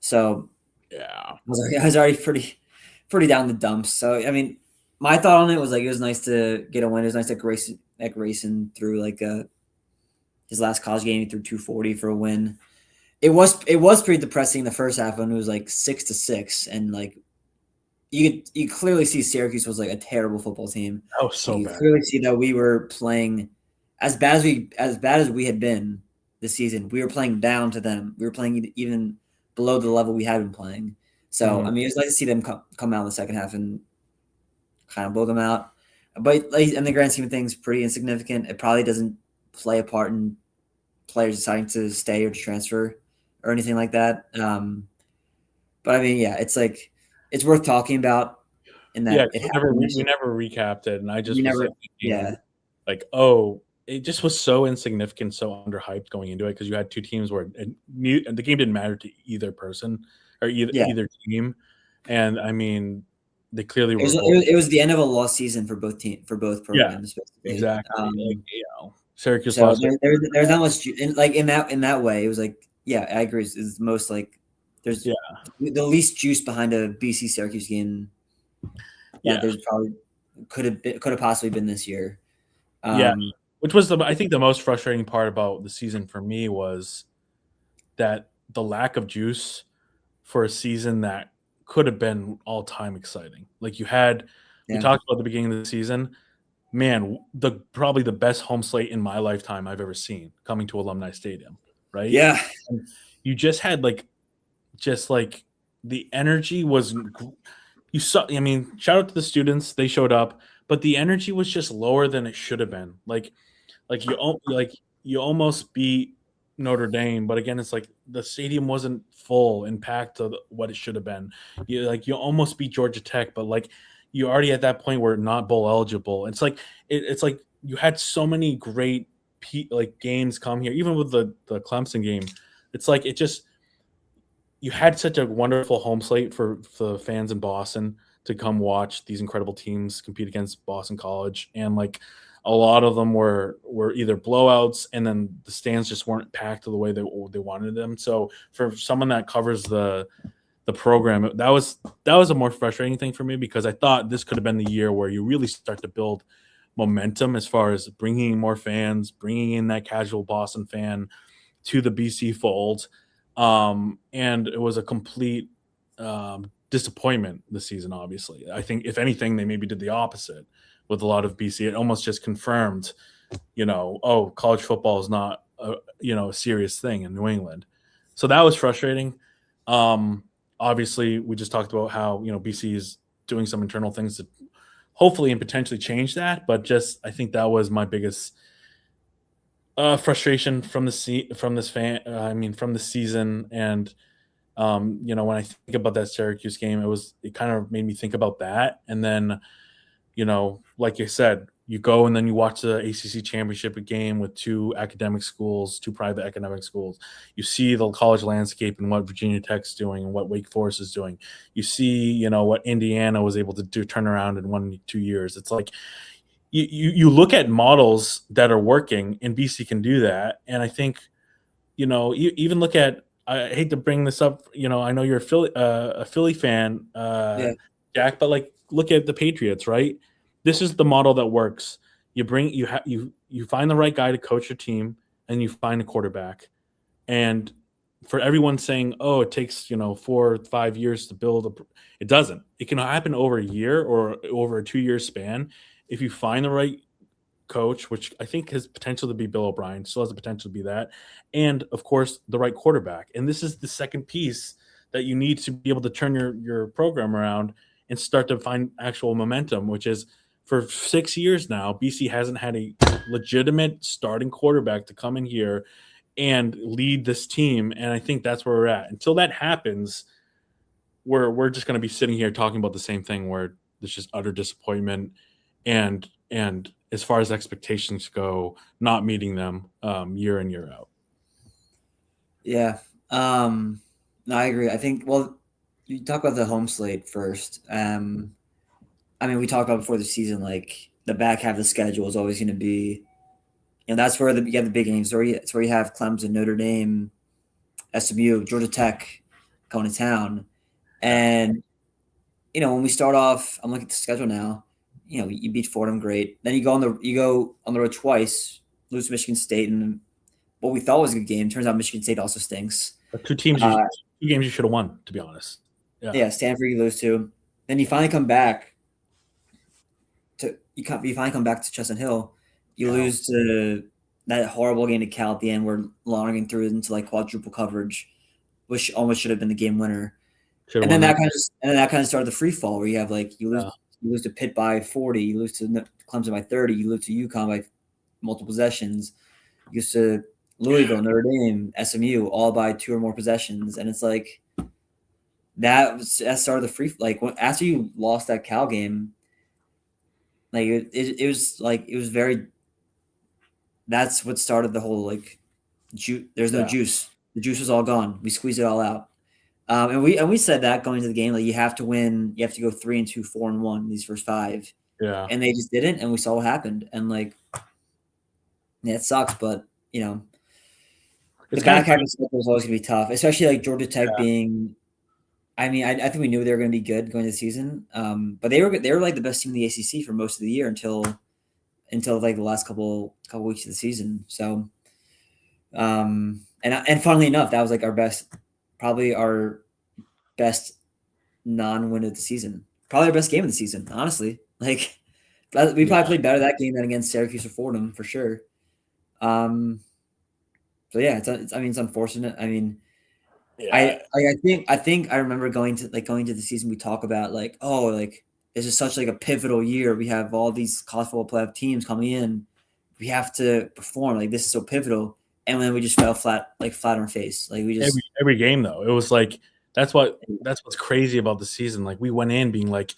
So I was already pretty down the dumps. So I mean, my thought on it was like, it was nice to get a win. It was nice that Grayson threw like his last college game, he threw 240 for a win. It was pretty depressing the first half when it was like 6-6, and like you clearly see Syracuse was like a terrible football team. Oh, so bad. You clearly see that we were playing as bad as we had been this season. We were playing down to them. We were playing even below the level we had been playing. So I mean, it was nice to see them come out in the second half and kind of blow them out. But like, in the grand scheme of things, pretty insignificant. It probably doesn't play a part in players deciding to stay or to transfer or anything like that. But I mean, yeah, it's like, it's worth talking about. In that, we never recapped it, and I just like, oh, it just was so insignificant, so underhyped going into it, because you had two teams where the game didn't matter to either person or either team, and I mean, they clearly were. It was the end of a lost season for both programs. Yeah, exactly. Syracuse lost. There's not much in that way. It was like, yeah, I agree. It's the most like, there's the least juice behind a BC Syracuse game. There's probably could have possibly been this year. Which was I think the most frustrating part about the season for me was that the lack of juice for a season that could have been all time exciting. Like we talked about the beginning of the season, man, probably the best home slate in my lifetime I've ever seen coming to Alumni Stadium, right? Yeah. And you just had the energy was, you saw, I mean, shout out to the students, they showed up, but the energy was just lower than it should have been. Like you almost beat Notre Dame, but again, it's like the stadium wasn't full and packed to what it should have been. You almost beat Georgia Tech, but like you already at that point were not bowl eligible. It's like it's like you had so many great games come here, even with the Clemson game. It's like you had such a wonderful home slate for the fans in Boston to come watch these incredible teams compete against Boston College, and like a lot of them were either blowouts, and then the stands just weren't packed the way they wanted them. So for someone that covers the program, that was a more frustrating thing for me, because I thought this could have been the year where you really start to build momentum as far as bringing in more fans, bringing in that casual Boston fan to the BC fold. And it was a complete disappointment this season, obviously. I think, if anything, they maybe did the opposite with a lot of BC. It almost just confirmed, college football is not a serious thing in New England. So that was frustrating. Obviously, we just talked about how, BC is doing some internal things to hopefully and potentially change that. But I think that was my biggest frustration from the season. And when I think about that Syracuse game, it kind of made me think about that. And then, like you said, you go and then you watch the ACC championship game with two private academic schools. You see the college landscape and what Virginia Tech's doing and what Wake Forest is doing. You see, what Indiana was able to turn around in 1-2 years. It's like you look at models that are working, and BC can do that. And I think, you even look at, I hate to bring this up, I know you're a Philly fan, Yeah. Jack, but like look at the Patriots, right? This is the model that works. You find the right guy to coach your team, and you find a quarterback. And for everyone saying, "Oh, it takes 4 or 5 years to build," it doesn't. It can happen over a year or over a 2-year span if you find the right coach, which I think has potential to be Bill O'Brien, still has the potential to be that, and of course the right quarterback. And this is the second piece that you need to be able to turn your program around and start to find actual momentum, which is for 6 years now, BC hasn't had a legitimate starting quarterback to come in here and lead this team. And I think that's where we're at. Until that happens, we're just going to be sitting here talking about the same thing, where there's just utter disappointment and as far as expectations go, not meeting them year in, year out. Yeah. No, I agree. I think, well, you talk about the home slate first. I mean, we talked about before the season, like the back half of the schedule is always going to be, that's where you have the big games. It's where you have Clemson, Notre Dame, SMU, Georgia Tech going to town. And, when we start off, I'm looking at the schedule now, you beat Fordham, great. Then you go on the road twice, lose to Michigan State, and what we thought was a good game. Turns out Michigan State also stinks. Two games you should have won, to be honest. Yeah, Stanford you lose to. Then you finally come back to Chestnut Hill. You lose to that horrible game to Cal at the end, where Lonergan threw it into like quadruple coverage, which almost should have been the game winner. And then that kind of started the free fall, where you have like you lose to Pitt by 40, you lose to Clemson by 30, you lose to UConn by multiple possessions, you lose to Louisville, Notre Dame, SMU, all by 2 or more possessions. And it's like that started the free, like after you lost that Cal game, like it was very, that's what started the whole like there's no juice. The juice was all gone. We squeezed it all out. And we said that going into the game, like you have to win, you have to go 3-2, 4-1 these first 5. Yeah. And they just didn't, and we saw what happened. And like, yeah, it sucks, but the back half of the schedule was always gonna be tough, especially like Georgia Tech being. I mean, I think we knew they were going to be good going into the season, but they were like the best team in the ACC for most of the year until like the last couple weeks of the season. So, and funnily enough, that was like probably our best non-win of the season, probably our best game of the season, honestly. Like we probably played better that game than against Syracuse or Fordham for sure. So yeah, it's unfortunate. I mean. Yeah. I think I remember going to the season, we talk about like, oh, like this is such like a pivotal year. We have all these college football playoff teams coming in. We have to perform. Like this is so pivotal. And then we just fell flat on our face. Like we just every game though. It was like that's what's crazy about the season. Like we went in being like,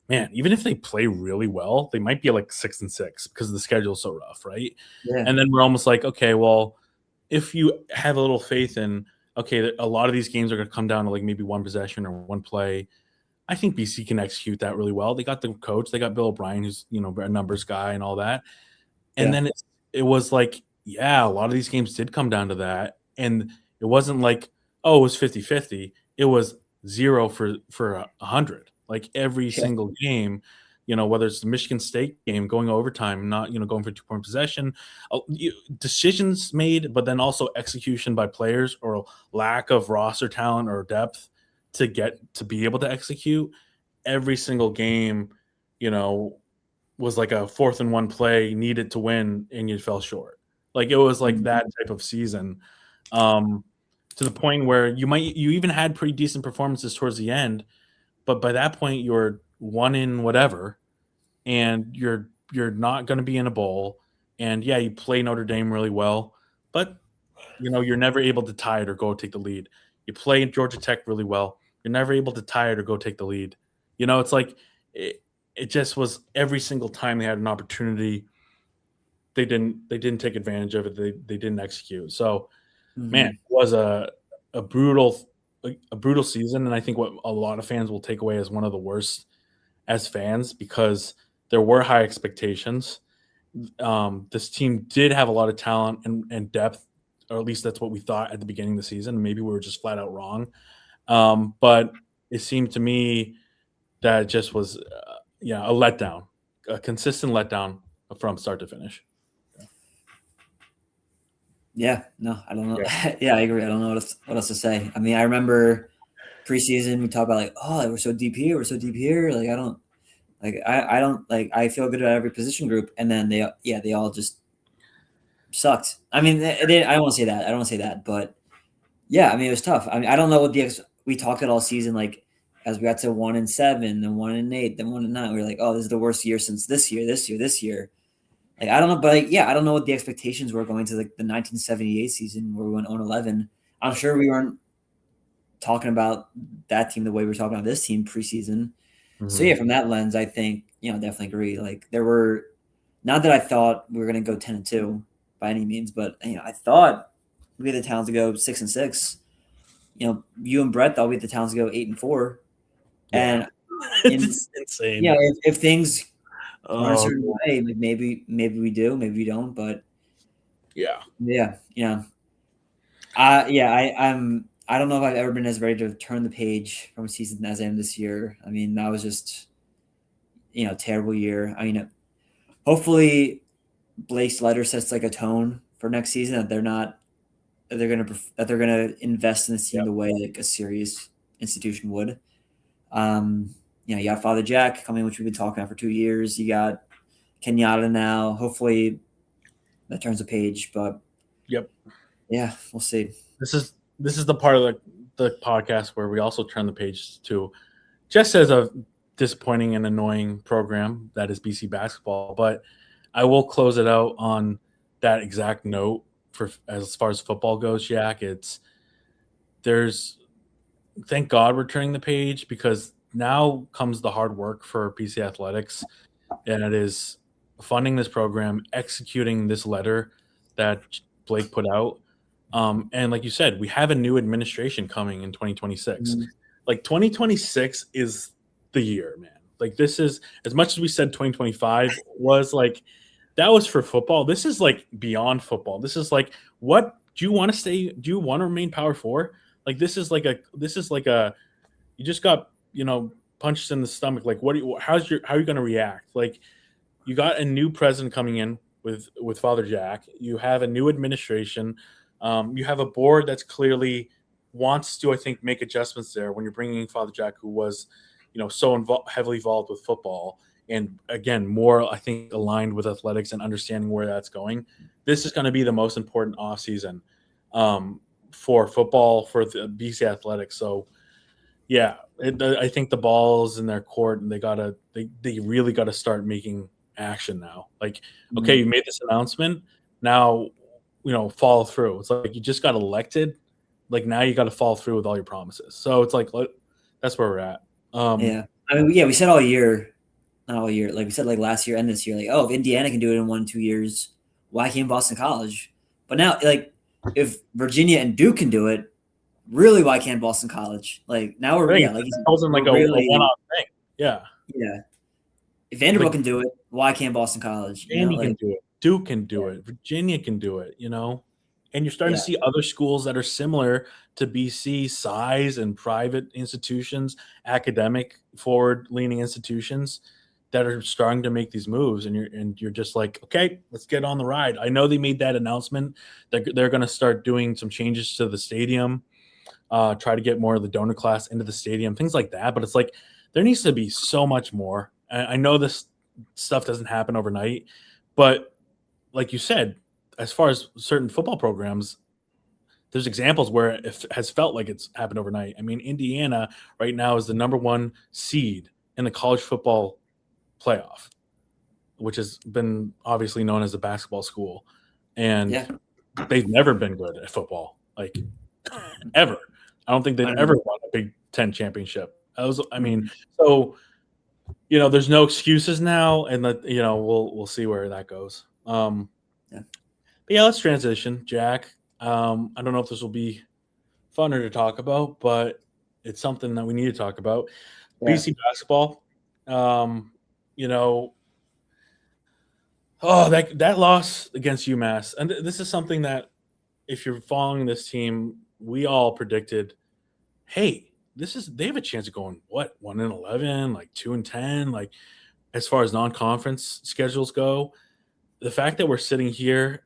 man, even if they play really well, they might be like 6-6 because the schedule is so rough, right? Yeah. And then we're almost like, okay, well, if you have a little faith in, okay, a lot of these games are going to come down to like maybe one possession or one play, I think BC can execute that really well. They got the coach, they got Bill O'Brien, who's a numbers guy and all that. And then it was like, yeah, a lot of these games did come down to that, and it wasn't like, oh, it was 50-50. It was 0 for 100. Like every single game, whether it's the Michigan State game going overtime, not going for 2-point possession, decisions made, but then also execution by players or lack of roster talent or depth to be able to execute. Every single game, was like a 4th and 1 play needed to win, and you fell short. Like it was like that type of season, to the point where you even had pretty decent performances towards the end, but by that point you're 1 in whatever, and you're not going to be in a bowl. And yeah, you play Notre Dame really well, but you're never able to tie it or go take the lead. You play Georgia Tech really well, you're never able to tie it or go take the lead. It's like it just was every single time they had an opportunity, they didn't take advantage of it. They didn't execute. So man, it was a brutal season, and I think what a lot of fans will take away as one of the worst as fans, because There were high expectations. This team did have a lot of talent and depth, or at least that's what we thought at the beginning of the season. Maybe we were just flat out wrong. But it seemed to me that it just was, a letdown, a consistent letdown from start to finish. Yeah, no, I don't know. Yeah, I agree. I don't know what else to say. I mean, I remember preseason we talked about like, oh, we're so deep here, we're so deep here. Like, I don't I feel good about every position group, and then they all just sucked. I mean, I don't want to say that. I don't want to say that, but yeah, I mean, it was tough. I mean, I don't know what we talked it all season, like as we got to 1-7, then 1-8, then 1-9. We were like, oh, this is the worst year since this year. Like, I don't know, but I don't know what the expectations were going to like the 1978 season where we went 0-11. I'm sure we weren't talking about that team the way we were talking about this team preseason. Mm-hmm. So yeah, from that lens, I think, definitely agree. Like, there were, not that I thought we were going to go 10-2 by any means, but I thought we had the talent to go 6-6. You and Brett thought we had the talent to go 8-4. Yeah. And it's insane. Yeah, if things aren't a certain way, like maybe we do, maybe we don't, but yeah. I don't know if I've ever been as ready to turn the page from a season as I am this year. I mean, that was just, terrible year. I mean, hopefully Blake's letter sets like a tone for next season that they're gonna invest in this team the way like a serious institution would. You got Father Jack coming, which we've been talking about for 2 years. You got Kenyatta now. Hopefully that turns a page, but yeah, we'll see. This is the part of the podcast where we also turn the page to just as a disappointing and annoying program that is BC basketball. But I will close it out on that exact note for as far as football goes, Jack. Thank God we're turning the page, because now comes the hard work for BC Athletics, and it is funding this program, executing this letter that Blake put out. And like you said, we have a new administration coming in 2026. Mm-hmm. Like 2026 is the year, man. Like, this is, as much as we said 2025 was like, that was for football. This is like beyond football. This is like, what do you want to stay? Do you want to remain Power 4? Like, this is like a, you just got, punched in the stomach. Like, how are you going to react? Like, you got a new president coming in with Father Jack. You have a new administration. You have a board that's clearly wants to, I think, make adjustments there when you're bringing in Father Jack, who was, so heavily involved with football. And again, more, I think, aligned with athletics and understanding where that's going. This is going to be the most important offseason for football, for the BC Athletics. So, yeah, I think the ball's in their court, and they really got to start making action now. Like, okay, you made this announcement. Now, follow through. It's like you just got elected. Like, now you got to follow through with all your promises. So it's like, that's where we're at. Yeah. I mean, we said all year. Not all year, like we said, like last year and this year, like, oh, if Indiana can do it in 1-2 years, why can't Boston College? But now, like, if Virginia and Duke can do it, really, why can't Boston College? Like, now we're like a one-off thing. Yeah. If Vanderbilt can do it, why can't Boston College? Can do it. Duke can do it. Virginia can do it. And you're starting to see other schools that are similar to BC, size and private institutions, academic forward-leaning institutions, that are starting to make these moves, and you're just like, okay, let's get on the ride. I know they made that announcement that they're going to start doing some changes to the stadium, try to get more of the donor class into the stadium, things like that. But it's like, there needs to be so much more. I know this stuff doesn't happen overnight, but like you said, as far as certain football programs, there's examples where it has felt like it's happened overnight. I mean, Indiana right now is the number 1 seed in the college football playoff, which has been obviously known as a basketball school, and they've never been good at football, like, ever. I don't think they've ever won a Big Ten championship. So there's no excuses now, and that we'll see where that goes. But let's transition, Jack. I don't know if this will be funner to talk about, but it's something that we need to talk about. BC basketball. Oh, that loss against UMass, and this is something that if you're following this team, we all predicted. Hey, they have a chance of going what 1-11, like 2-10, like as far as non-conference schedules go. The fact that we're sitting here,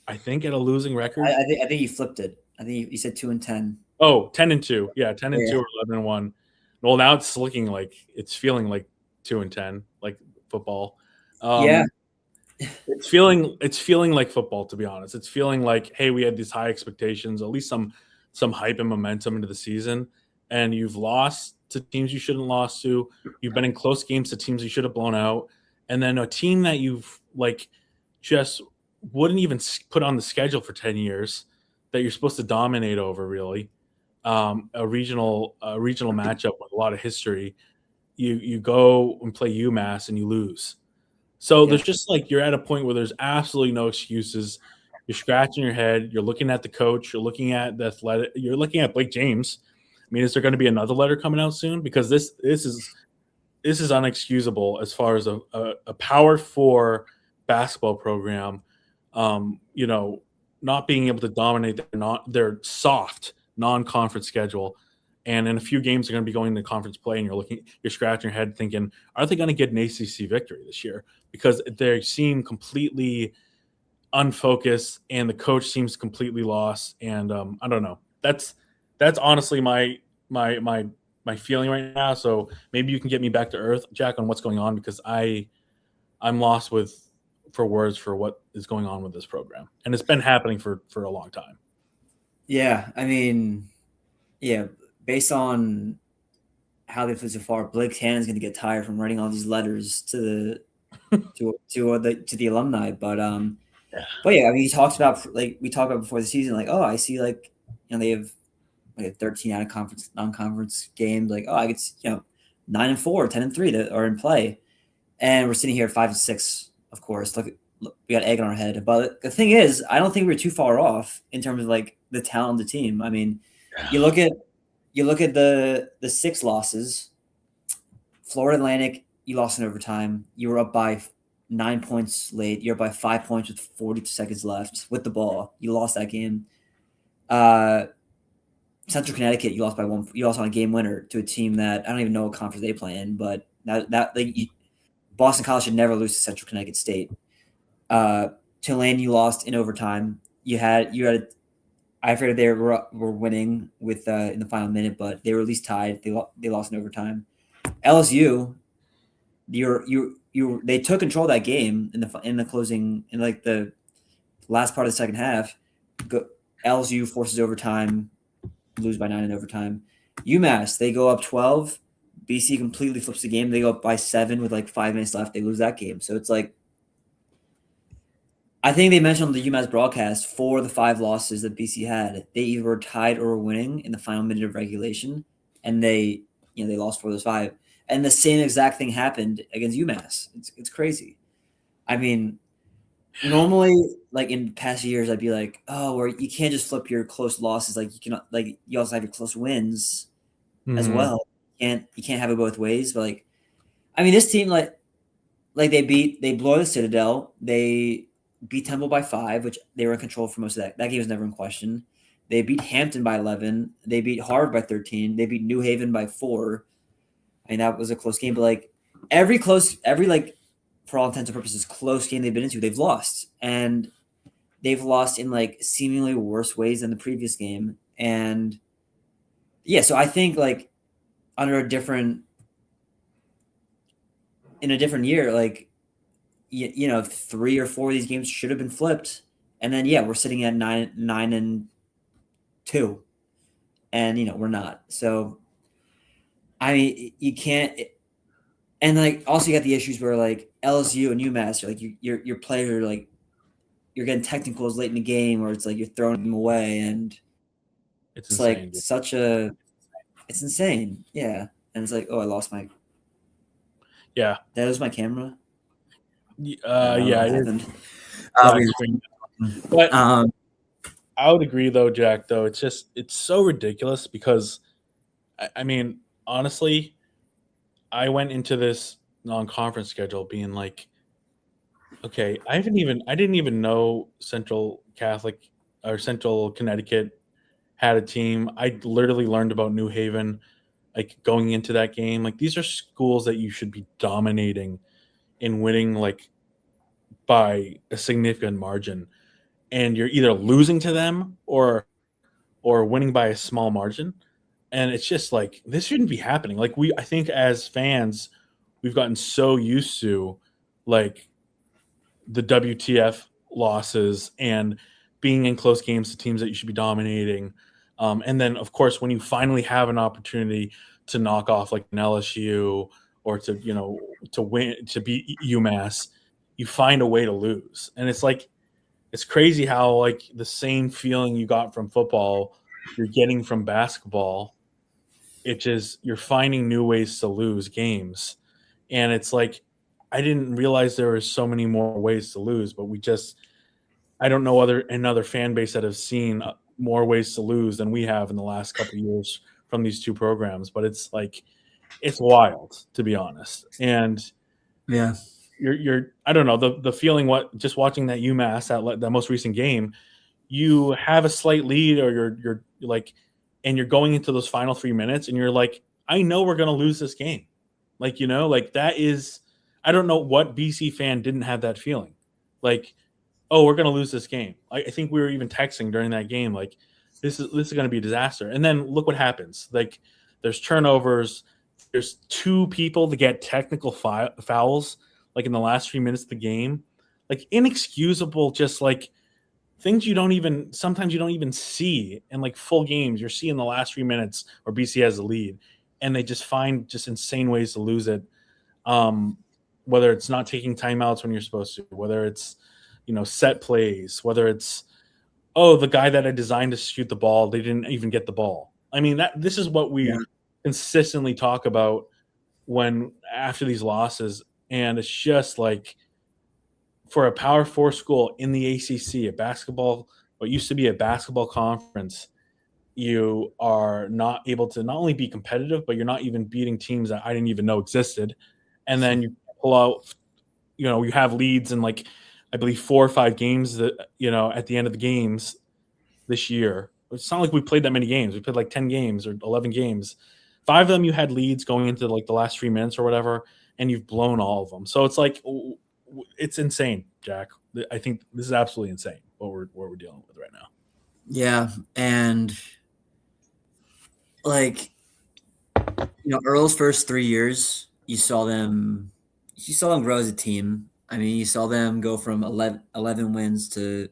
I think at a losing record. I think you flipped it. I think you said 2-10. Oh, 10-2. Yeah, 10-2 Yeah. or 11-1. Well, now it's feeling like 2-10, like football. Yeah. It's feeling like football, to be honest. It's feeling like, hey, we had these high expectations, at least some hype and momentum into the season, and you've lost to teams you shouldn't lost to. You've been in close games to teams you should have blown out, and then a team that you've just wouldn't even put on the schedule for 10 years that you're supposed to dominate over, really. A regional matchup with a lot of history. You go and play UMass and you lose. So there's just you're at a point where there's absolutely no excuses. You're scratching your head. You're looking at the coach. You're looking at the athletic. You're looking at Blake James. I mean, is there going to be another letter coming out soon? Because this is unexcusable as far as a Power 4 basketball program. Not being able to dominate their soft non-conference schedule. And in a few games, they're going to be going to conference play, and you're scratching your head thinking, are they going to get an ACC victory this year? Because they seem completely unfocused, and the coach seems completely lost. And I don't know. That's honestly my feeling right now. So maybe you can get me back to earth, Jack, on what's going on, because I'm lost for words for what is going on with this program, and it's been happening for a long time. Yeah, I mean, yeah. Based on how they played so far, Blake Hannon's going to get tired from writing all these letters to the alumni. But yeah, I mean, we talked about before the season, I see they have 13 out of non-conference games. I could 9-4, 10-3 that are in play, and we're sitting here at 5-6. Of course, look, we got egg on our head. But the thing is, I don't think we're too far off in terms of the talent of the team. I mean, you look at the 6 losses. Florida Atlantic, you lost in overtime. You were up by 9 points late. You're up by 5 points with 40 seconds left with the ball. You lost that game. Central Connecticut, you lost by 1. You lost on a game winner to a team that I don't even know what conference they play in, but Boston College should never lose to Central Connecticut State. Tulane, you lost in overtime. You had I figured they were winning with in the final minute, but they were at least tied. They lost in overtime. LSU, they took control of that game in the closing in the last part of the second half. LSU forces overtime, lose by 9 in overtime. UMass, they go up 12. BC completely flips the game. They go up by 7 with 5 minutes left. They lose that game. So it's I think they mentioned on the UMass broadcast 4 of the 5 losses that BC had, they either were tied or were winning in the final minute of regulation, and they lost 4 of those 5. And the same exact thing happened against UMass. It's crazy. I mean, normally, in past years, I'd be where you can't just flip your close losses. You cannot, you also have your close wins as well. You can't have it both ways. But I mean, this team, they blow the Citadel. They beat Temple by 5, which they were in control for most of that. That game was never in question. They beat Hampton by 11. They beat Harvard by 13. They beat New Haven by 4. I mean, that was a close game. But every for all intents and purposes, close game they've been into, they've lost. And they've lost in seemingly worse ways than the previous game. And yeah, so I think under in a different year, 3 or 4 of these games should have been flipped, and then we're sitting at 9-2, and we're not. So I mean, you can't, and also you got the issues where LSU and UMass are your players are you're getting technicals late in the game, or it's you're throwing them away, and it's insane, it's insane, yeah. And it's oh, I lost my that was my camera. But I would agree, though, Jack. Though it's so ridiculous because, I mean, honestly, I went into this non-conference schedule being Okay, I didn't even know Central Catholic or Central Connecticut had a team. I literally learned about New Haven like going into that game. Like these are schools that you should be dominating and winning like by a significant margin, and you're either losing to them or winning by a small margin. And it's just like this shouldn't be happening. Like I think as fans, we've gotten so used to like the WTF losses and being in close games to teams that you should be dominating. And then, of course, when you finally have an opportunity to knock off like an LSU or to win, to beat UMass, you find a way to lose. And it's like, it's crazy how like the same feeling you got from football, you're getting from basketball. It's just you're finding new ways to lose games. And it's like, I didn't realize there were so many more ways to lose, but I don't know another fan base that have seen more ways to lose than we have in the last couple of years from these two programs. But it's like, it's wild to be honest. And Yeah. you're I don't know the feeling just watching that UMass that most recent game, you have a slight lead or you're like, and you're going into those final 3 minutes and you're like, I know we're going to lose this game. Like, like that is, I don't know what BC fan didn't have that feeling. Like, oh, we're going to lose this game. I think we were even texting during that game. Like this is going to be a disaster. And then look what happens. Like there's turnovers. There's two people that get technical fouls like in the last 3 minutes of the game, like inexcusable, just like things sometimes you don't even see in like full games. You're seeing the last 3 minutes where BC has the lead and they just find just insane ways to lose it. Whether it's not taking timeouts when you're supposed to, whether it's, set plays, whether it's, oh, the guy that I designed to shoot the ball, they didn't even get the ball. I mean, this is what we consistently talk about after these losses. And it's just like, for a Power 4 school in the ACC, what used to be a basketball conference, you are not able to not only be competitive, but you're not even beating teams that I didn't even know existed. And then you pull out, you have leads in like, I believe 4 or 5 games that, at the end of the games this year. It's not like we played that many games. We played like 10 games or 11 games. 5 of them you had leads going into like the last 3 minutes or whatever, and you've blown all of them. So it's like, it's insane, Jack. I think this is absolutely insane what we're dealing with right now. Yeah, and like Earl's first 3 years, you saw them grow as a team. I mean, you saw them go from 11 wins to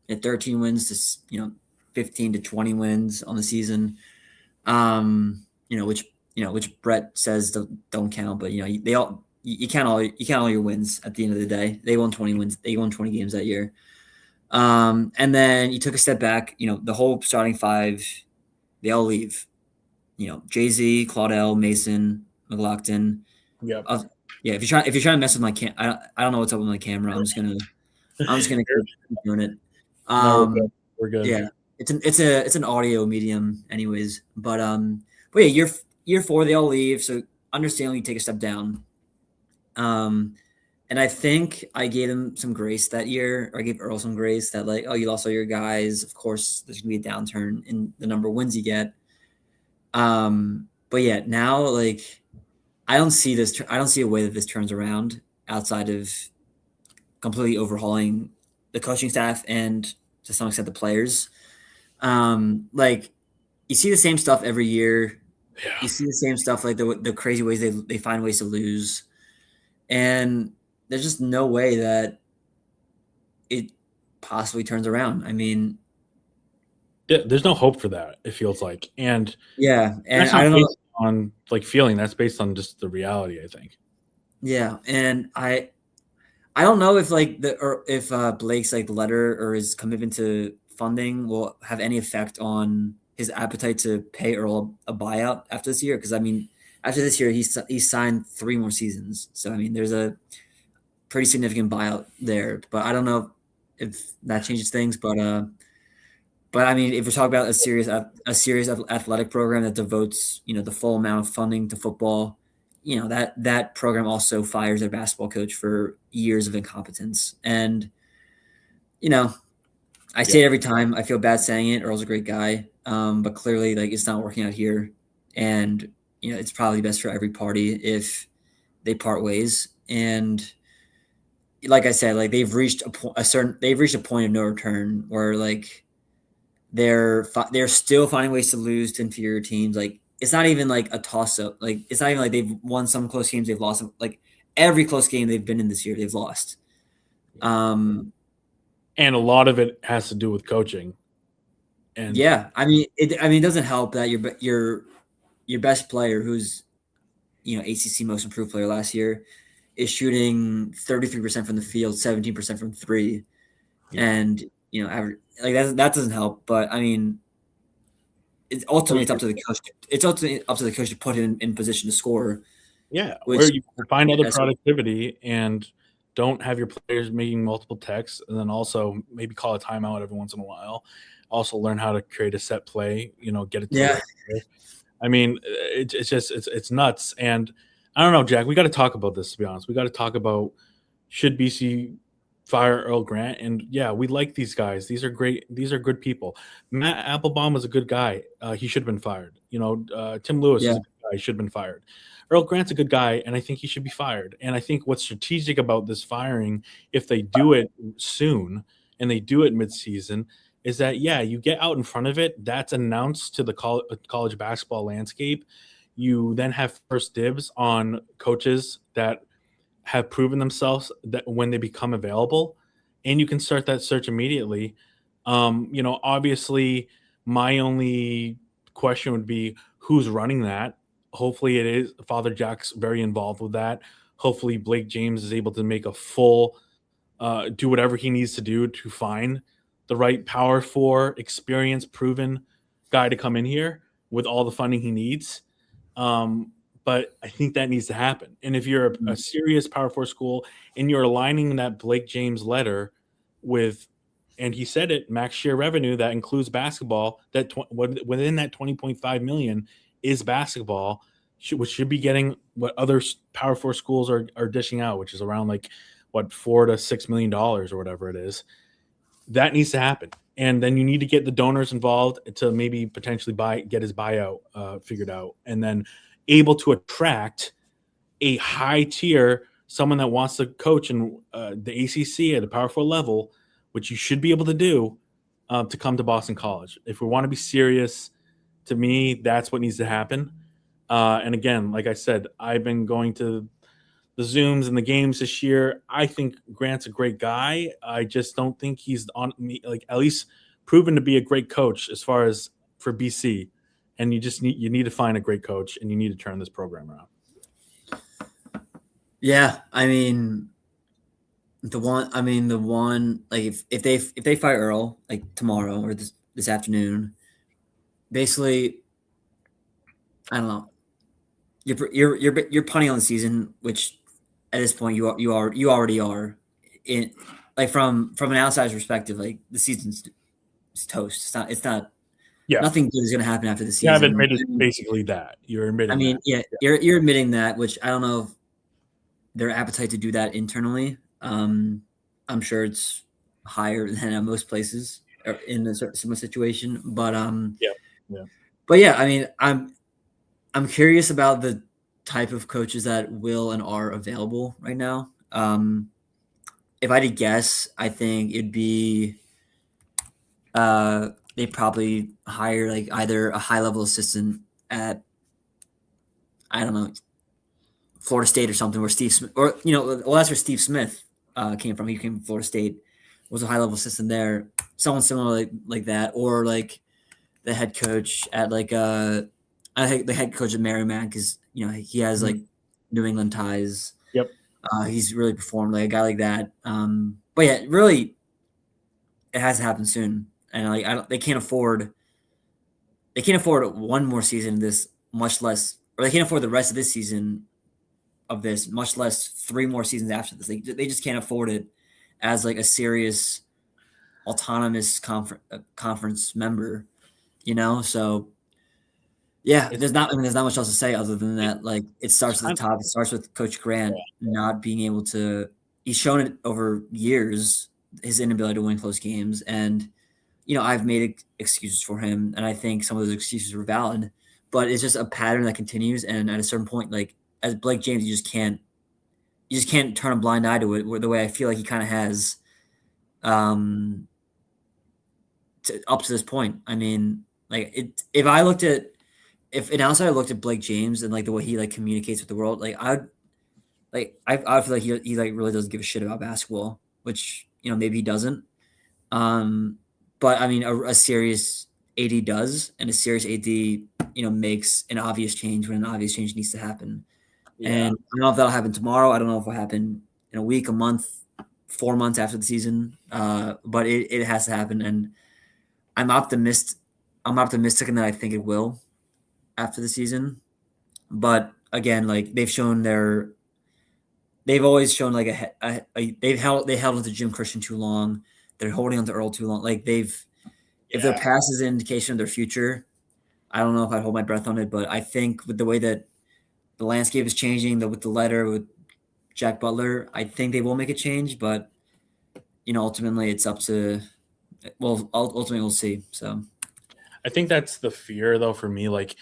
13 wins to 15 to 20 wins on the season. Which Brett says don't count, but you count all your wins at the end of the day. They won 20 wins. They won 20 games that year. And then you took a step back. The whole starting 5, they all leave. Jay-Z, Claudel, Mason, McLaughlin. Yep. Yeah. If you're trying to mess with my I don't know what's up with my camera. I'm just gonna keep doing it. No, we're good. Yeah. It's an audio medium, anyways. But yeah, year 4, they all leave. So understandably, you take a step down. And I think I gave him some grace that year, or I gave Earl some grace that like, oh, you lost all your guys. Of course, there's gonna be a downturn in the number of wins you get. But yeah, now like I don't see a way that this turns around outside of completely overhauling the coaching staff and to some extent the players. Like you see the same stuff every year. Yeah. You see the same stuff, like the crazy ways they find ways to lose. And there's just no way that it possibly turns around. I mean, yeah, there's no hope for that, it feels like. And yeah, and I don't know on like feeling, that's based on just the reality, I think. Yeah, and I don't know if if Blake's like letter or his commitment to funding will have any effect on his appetite to pay Earl a buyout after this year. Because I mean, after this year, he's signed 3 more seasons. So I mean, there's a pretty significant buyout there. But I don't know if that changes things. But I mean, if we're talking about a serious athletic program that devotes the full amount of funding to football, that program also fires their basketball coach for years of incompetence. And, I say it every time. I feel bad saying it. Earl's a great guy. But clearly like it's not working out here. And, it's probably best for every party if they part ways. And like I said, like they've reached a point of no return where like they're still finding ways to lose to inferior teams. Like it's not even like a toss up. Like it's not even like they've won some close games, they've lost them. Like every close game they've been in this year, they've lost. And a lot of it has to do with coaching. And yeah, it doesn't help that your best player, who's ACC most improved player last year, is shooting 33% from the field, 17% from three, and average, like that doesn't help. But I mean, it's ultimately up to the coach. It's ultimately up to the coach to put him in position to score. Yeah, where you find other productivity and don't have your players making multiple texts, and then also maybe call a timeout every once in a while. Also learn how to create a set play. Get it. Yeah. I mean, it's just it's nuts. And I don't know, Jack. We got to talk about this. To be honest, we got to talk about should BC fire Earl Grant? And yeah, we like these guys. These are great. These are good people. Matt Applebaum was a good guy. He should have been fired. Tim Lewis is a good guy. He should have been fired. Earl Grant's a good guy, and I think he should be fired. And I think what's strategic about this firing, if they do it soon and they do it midseason, is that, you get out in front of it. That's announced to the college basketball landscape. You then have first dibs on coaches that have proven themselves that when they become available, and you can start that search immediately. Obviously, my only question would be who's running that. Hopefully it is Father Jack's very involved with that. Hopefully Blake James is able to make a full, do whatever he needs to do to find the right Power 4 experienced, proven guy to come in here with all the funding he needs. But I think that needs to happen. And if you're a serious Power 4 school and you're aligning that Blake James letter with, and he said it, max share revenue that includes basketball, that within that 20.5 million is basketball, which should be getting what other Power 4 schools are dishing out, which is around like $4 to $6 million or whatever it is. That needs to happen. And then you need to get the donors involved to maybe potentially get his buyout figured out, and then able to attract a high tier, someone that wants to coach in the ACC at a Power 4 level, which you should be able to do, to come to Boston College. If we want to be serious, to me, that's what needs to happen. And again, like I said, I've been going to the Zooms and the games this year. I think Grant's a great guy. I just don't think he's at least proven to be a great coach as far as for BC. And you need to find a great coach, and you need to turn this program around. Yeah, I mean, the one like if they fire Earl like tomorrow or this afternoon, basically, I don't know. You're punting on the season, which at this point you already are. In like from an outsider's perspective, like the season's toast. It's not. Yeah, nothing good is going to happen after the season. Yeah, I've admitted basically that. You're admitting. I mean, that. You're admitting that, which I don't know if their appetite to do that internally. I'm sure it's higher than most places in a similar situation, but But yeah, I mean, I'm curious about the type of coaches that will and are available right now. If I had to guess, I think it'd be they probably hire like either a high level assistant at, I don't know, Florida State or something, where Steve Smith, or that's where Steve Smith came from. He came from Florida State, was a high level assistant there. Someone similar like that, or like the head coach at like I think the head coach at Merrimack, because he has like New England ties. Yep. He's really performed, like a guy like that. But yeah, really, it has to happen soon. And they can't afford one more season of this, much less, or they can't afford the rest of this season of this, much less 3 more seasons after this. They just can't afford it as like a serious autonomous conference member, so Yeah, It's there's not much else to say other than that. Like, it it's starts at the kind top. It starts with Coach of, Grant not being able to. He's shown it over years, his inability to win close games, and I've made excuses for him, and I think some of those excuses were valid. But it's just a pattern that continues, and at a certain point, like as Blake James, you just can't turn a blind eye to it. The way I feel like he kind of has, um, up to this point. I mean, like if I looked at if an outsider looked at Blake James and like the way he like communicates with the world, like I would feel like he like really doesn't give a shit about basketball, which maybe he doesn't. Um, but I mean, a serious AD does, and a serious AD makes an obvious change when an obvious change needs to happen. yeah. And I don't know if that'll happen tomorrow. I don't know if it'll happen in a week, a month, 4 months after the season. But it has to happen, and I'm optimist. I'm optimistic in that I think it will after the season. But again, like they've always shown like they've held onto Jim Christian too long. They're holding onto Earl too long. Like if their Yeah. past is an indication of their future, I don't know if I'd hold my breath on it. But I think with the way that the landscape is changing, with the letter with Jack Butler, I think they will make a change. But ultimately, it's up to ultimately we'll see. So I think that's the fear, though, for me. Like,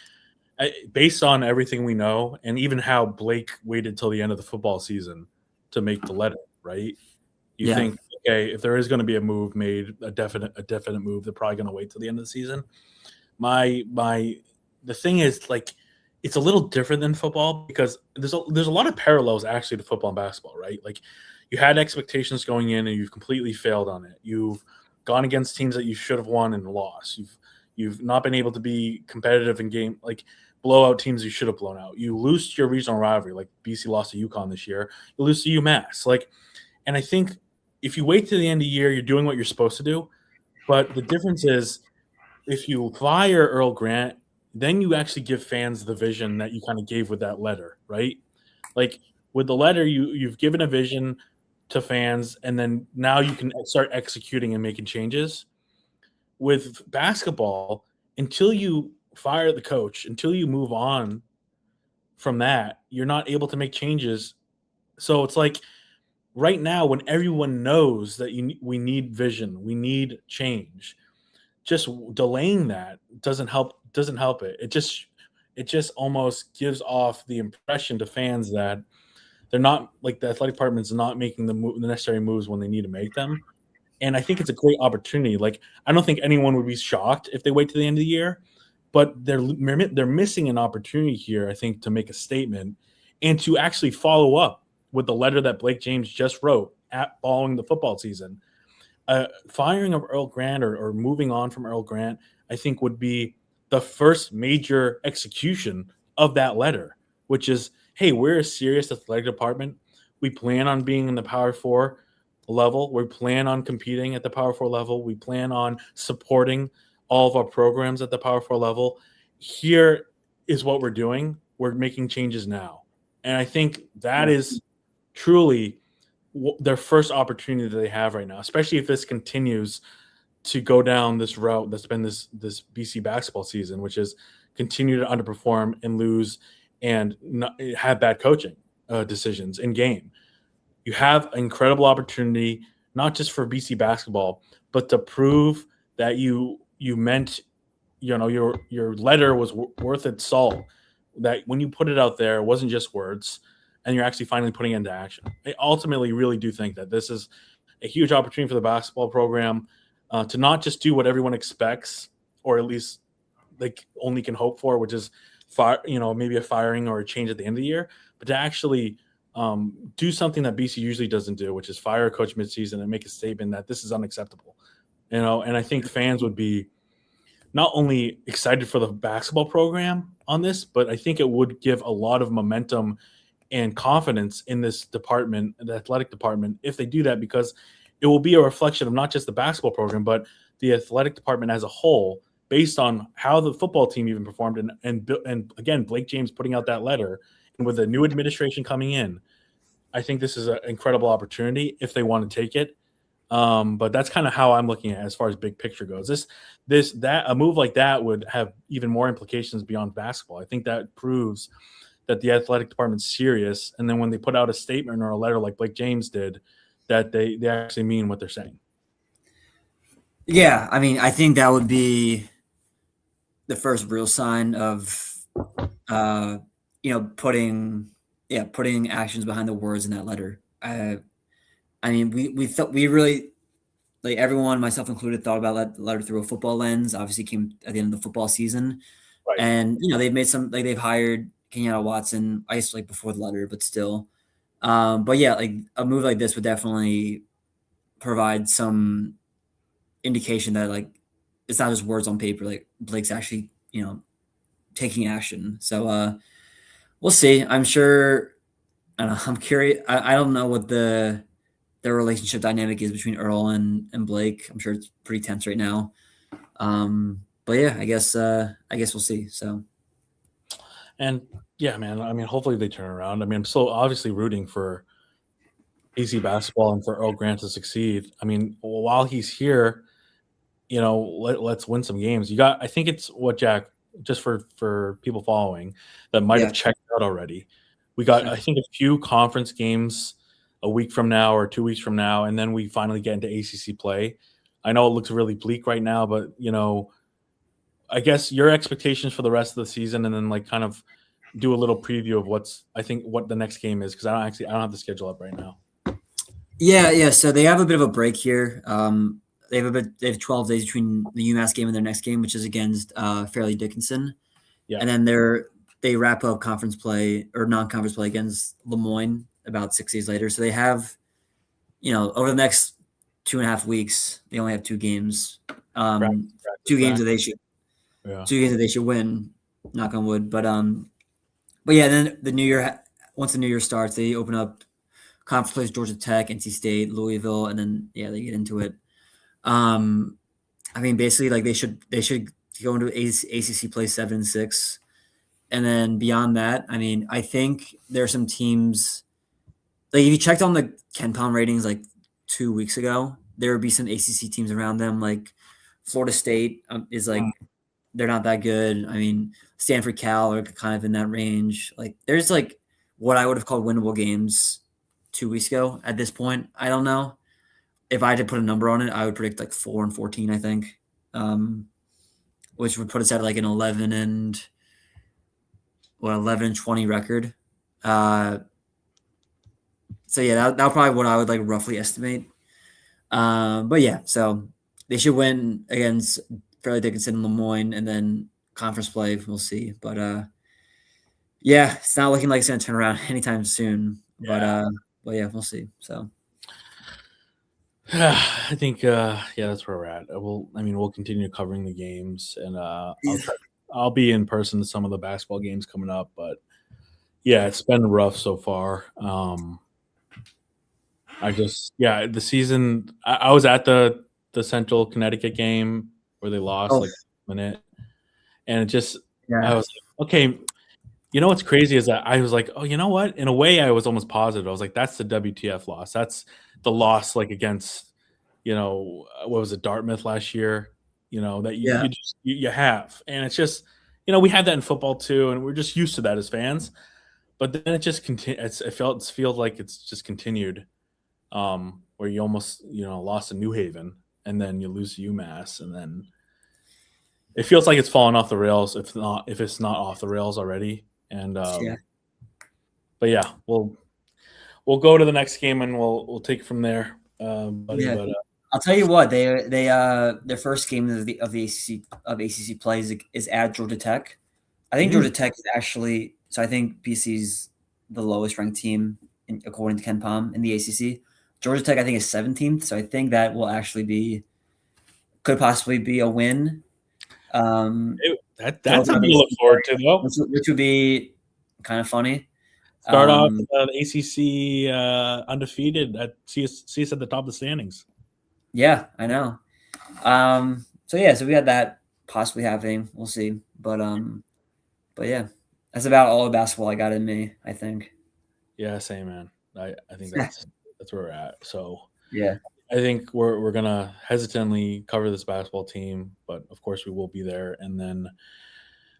based on everything we know, and even how Blake waited till the end of the football season to make the letter, right? You yeah, think, okay, if there is going to be a move made, a definite move, they're probably going to wait till the end of the season. The thing is, like, it's a little different than football because there's a lot of parallels actually to football and basketball, right? Like, you had expectations going in and you've completely failed on it. You've gone against teams that you should have won and lost. You've not been able to be competitive in game, like blowout teams you should have blown out. You lose to your regional rivalry, like BC lost to UConn this year. You lose to UMass, and I think if you wait to the end of the year, you're doing what you're supposed to do. But the difference is if you fire Earl Grant, then you actually give fans the vision that you kind of gave with that letter, right? Like with the letter, you've given a vision to fans, and then now you can start executing and making changes. With basketball, until you fire the coach, until you move on from that, you're not able to make changes. So it's like right now, when everyone knows that we need vision, we need change, just delaying that doesn't help. Doesn't help it. It just almost gives off the impression to fans that they're not like the athletic department's not making the necessary moves when they need to make them. And I think it's a great opportunity. Like I don't think anyone would be shocked if they wait to the end of the year, but they're missing an opportunity here. I think to make a statement and to actually follow up with the letter that Blake James just wrote following the football season. Firing of Earl Grant or moving on from Earl Grant, I think would be the first major execution of that letter, which is, hey, we're a serious athletic department. We plan on being in the Power Four level. We plan on competing at the Power Four level. We plan on supporting all of our programs at the Power Four level. Here is what we're doing. We're making changes now. And I think that is truly their first opportunity that they have right now, especially if this continues to go down this route that's been this BC basketball season, which is continue to underperform and lose and not, have bad coaching decisions in game. You have an incredible opportunity, not just for BC basketball, but to prove that you meant, your letter was worth its salt. That when you put it out there, it wasn't just words, and you're actually finally putting it into action. I ultimately really do think that this is a huge opportunity for the basketball program to not just do what everyone expects, or at least like only can hope for, which is maybe a firing or a change at the end of the year, but to actually do something that BC usually doesn't do, which is fire a coach midseason and make a statement that this is unacceptable. And I think fans would be not only excited for the basketball program on this, but I think it would give a lot of momentum and confidence in this department, the athletic department, if they do that, because it will be a reflection of not just the basketball program, but the athletic department as a whole, based on how the football team even performed. And again, Blake James putting out that letter, and with the new administration coming in, I think this is an incredible opportunity if they want to take it. But that's kind of how I'm looking at it as far as big picture goes. A move like that would have even more implications beyond basketball. I think that proves that the athletic department's serious. And then when they put out a statement or a letter like Blake James did, that they actually mean what they're saying. Yeah, I mean, I think that would be the first real sign of, putting actions behind the words in that letter. I mean, we really, like, everyone, myself included, thought about that letter through a football lens. Obviously, came at the end of the football season, Right. and they've made some, like, they've hired Kenyatta Watson, I guess, like, before the letter, but still. But yeah, like, a move like this would definitely provide some indication that, like, it's not just words on paper. Like, Blake's actually, taking action. So we'll see. I'm sure. I don't know. I'm curious. I don't know what their relationship dynamic is between Earl and Blake. I'm sure it's pretty tense right now. But yeah, I guess we'll see. So. And yeah, man, I mean, hopefully they turn around. I mean, I'm so obviously rooting for AC basketball and for Earl Grant to succeed. I mean, while he's here, let's win some games. I think it's what, Jack, just for people following that might have checked out already. We got, I think, a few conference games a week from now or 2 weeks from now, and then we finally get into ACC play. I know it looks really bleak right now, but I guess your expectations for the rest of the season, and then like kind of do a little preview of what the next game is, because I don't have the schedule up right now. Yeah. So they have a bit of a break here. They have 12 days between the UMass game and their next game, which is against Fairleigh Dickinson. Yeah. And then they wrap up conference play or non-conference play against Lemoyne about 6 days later. So they have, over the next 2.5 weeks, they only have 2 games. Two games that they should win, knock on wood. But yeah, then once the new year starts, they open up conference plays Georgia Tech, NC State, Louisville, and then they get into it. I mean, basically, like, they should go into ACC play 7-6, and then beyond that, I mean, I think there are some teams, like, if you checked on the KenPom ratings like 2 weeks ago, there would be some ACC teams around them. Like Florida State is like, they're not that good. I mean, Stanford, Cal are kind of in that range. Like, there's like what I would have called winnable games 2 weeks ago. At this point, I don't know. If I had to put a number on it, I would predict like 4-14, I think, which would put us at like an 11-20 record. So yeah, that's probably what I would like roughly estimate. But yeah, so they should win against Fairleigh Dickinson and Lemoyne, and then conference play, we'll see. But yeah, it's not looking like it's going to turn around anytime soon. Yeah. But yeah, we'll see. So. I think that's where we're at. We'll continue covering the games, and I'll be in person to some of the basketball games coming up. But yeah, it's been rough so far. The season. I was at the Central Connecticut game where they lost like a minute, and it just I was like, okay. You know what's crazy is that I was like, oh, you know what? In a way, I was almost positive. I was like, that's the WTF loss. That's the loss, like, against, what was it, Dartmouth last year? That you have, and it's just, we had that in football too, and we're just used to that as fans. But then it just continued. It feels like it's just continued, where you almost lost to New Haven, and then you lose to UMass, and then it feels like it's fallen off the rails. If it's not off the rails already. And but yeah, we'll go to the next game and we'll take it from there. I'll tell you what, they their first game of the ACC play is at Georgia Tech. I think Georgia Tech is actually, so I think BC's the lowest ranked team according to KenPom in the ACC. Georgia Tech, I think, is 17th, so I think that will actually could possibly be a win. That's something to look forward to, though. Which would be kind of funny. Start off the ACC undefeated. See us at the top of the standings. Yeah, I know. So we had that possibly happening. We'll see. But yeah, that's about all the basketball I got in me, I think. Yeah, same, man. I think that's where we're at. So yeah. I think we're gonna hesitantly cover this basketball team, but of course we will be there, and then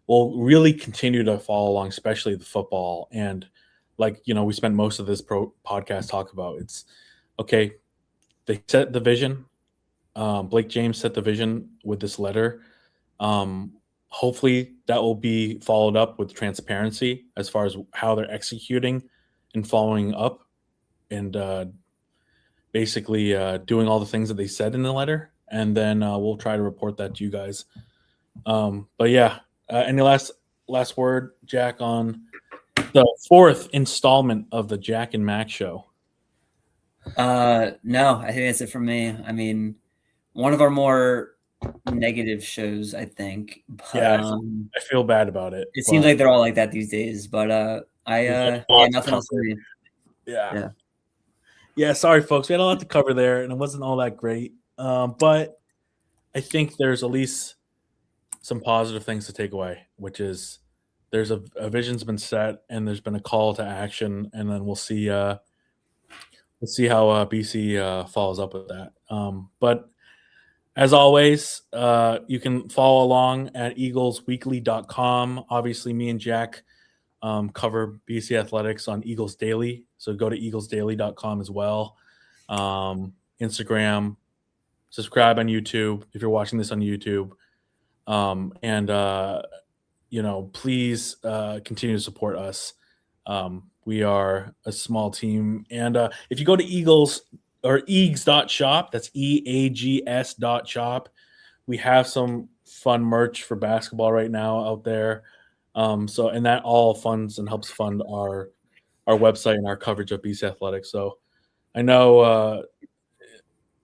we'll really continue to follow along, especially the football. And we spent most of this podcast talk about it's okay. They set the vision. Blake James set the vision with this letter. Hopefully that will be followed up with transparency as far as how they're executing and following up, and basically doing all the things that they said in the letter. And then we'll try to report that to you guys. But yeah, any last word, Jack, on the 4th installment of the Jack and Mac show? No, I think that's it from me. I mean, one of our more negative shows, I think. But, yeah, I feel bad about it. It seems like they're all like that these days. But nothing else for me. Yeah. Sorry, folks. We had a lot to cover there, and it wasn't all that great. But I think there's at least some positive things to take away, which is there's a vision's been set, and there's been a call to action, and then we'll see. Let's see how BC follows up with that. But as always, you can follow along at eaglesweekly.com. Obviously, me and Jack cover BC Athletics on Eagles Daily. So go to eaglesdaily.com as well. Instagram, subscribe on YouTube if you're watching this on YouTube. Please continue to support us. We are a small team. And if you go to Eagles or eags.shop, that's EAGS.shop, we have some fun merch for basketball right now out there. And that all funds and helps fund our website and our coverage of BC Athletics. So I know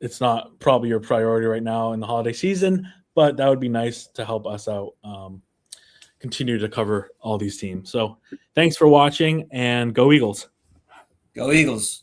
it's not probably your priority right now in the holiday season, but that would be nice to help us out. Continue to cover all these teams. So thanks for watching, and go Eagles. Go Eagles.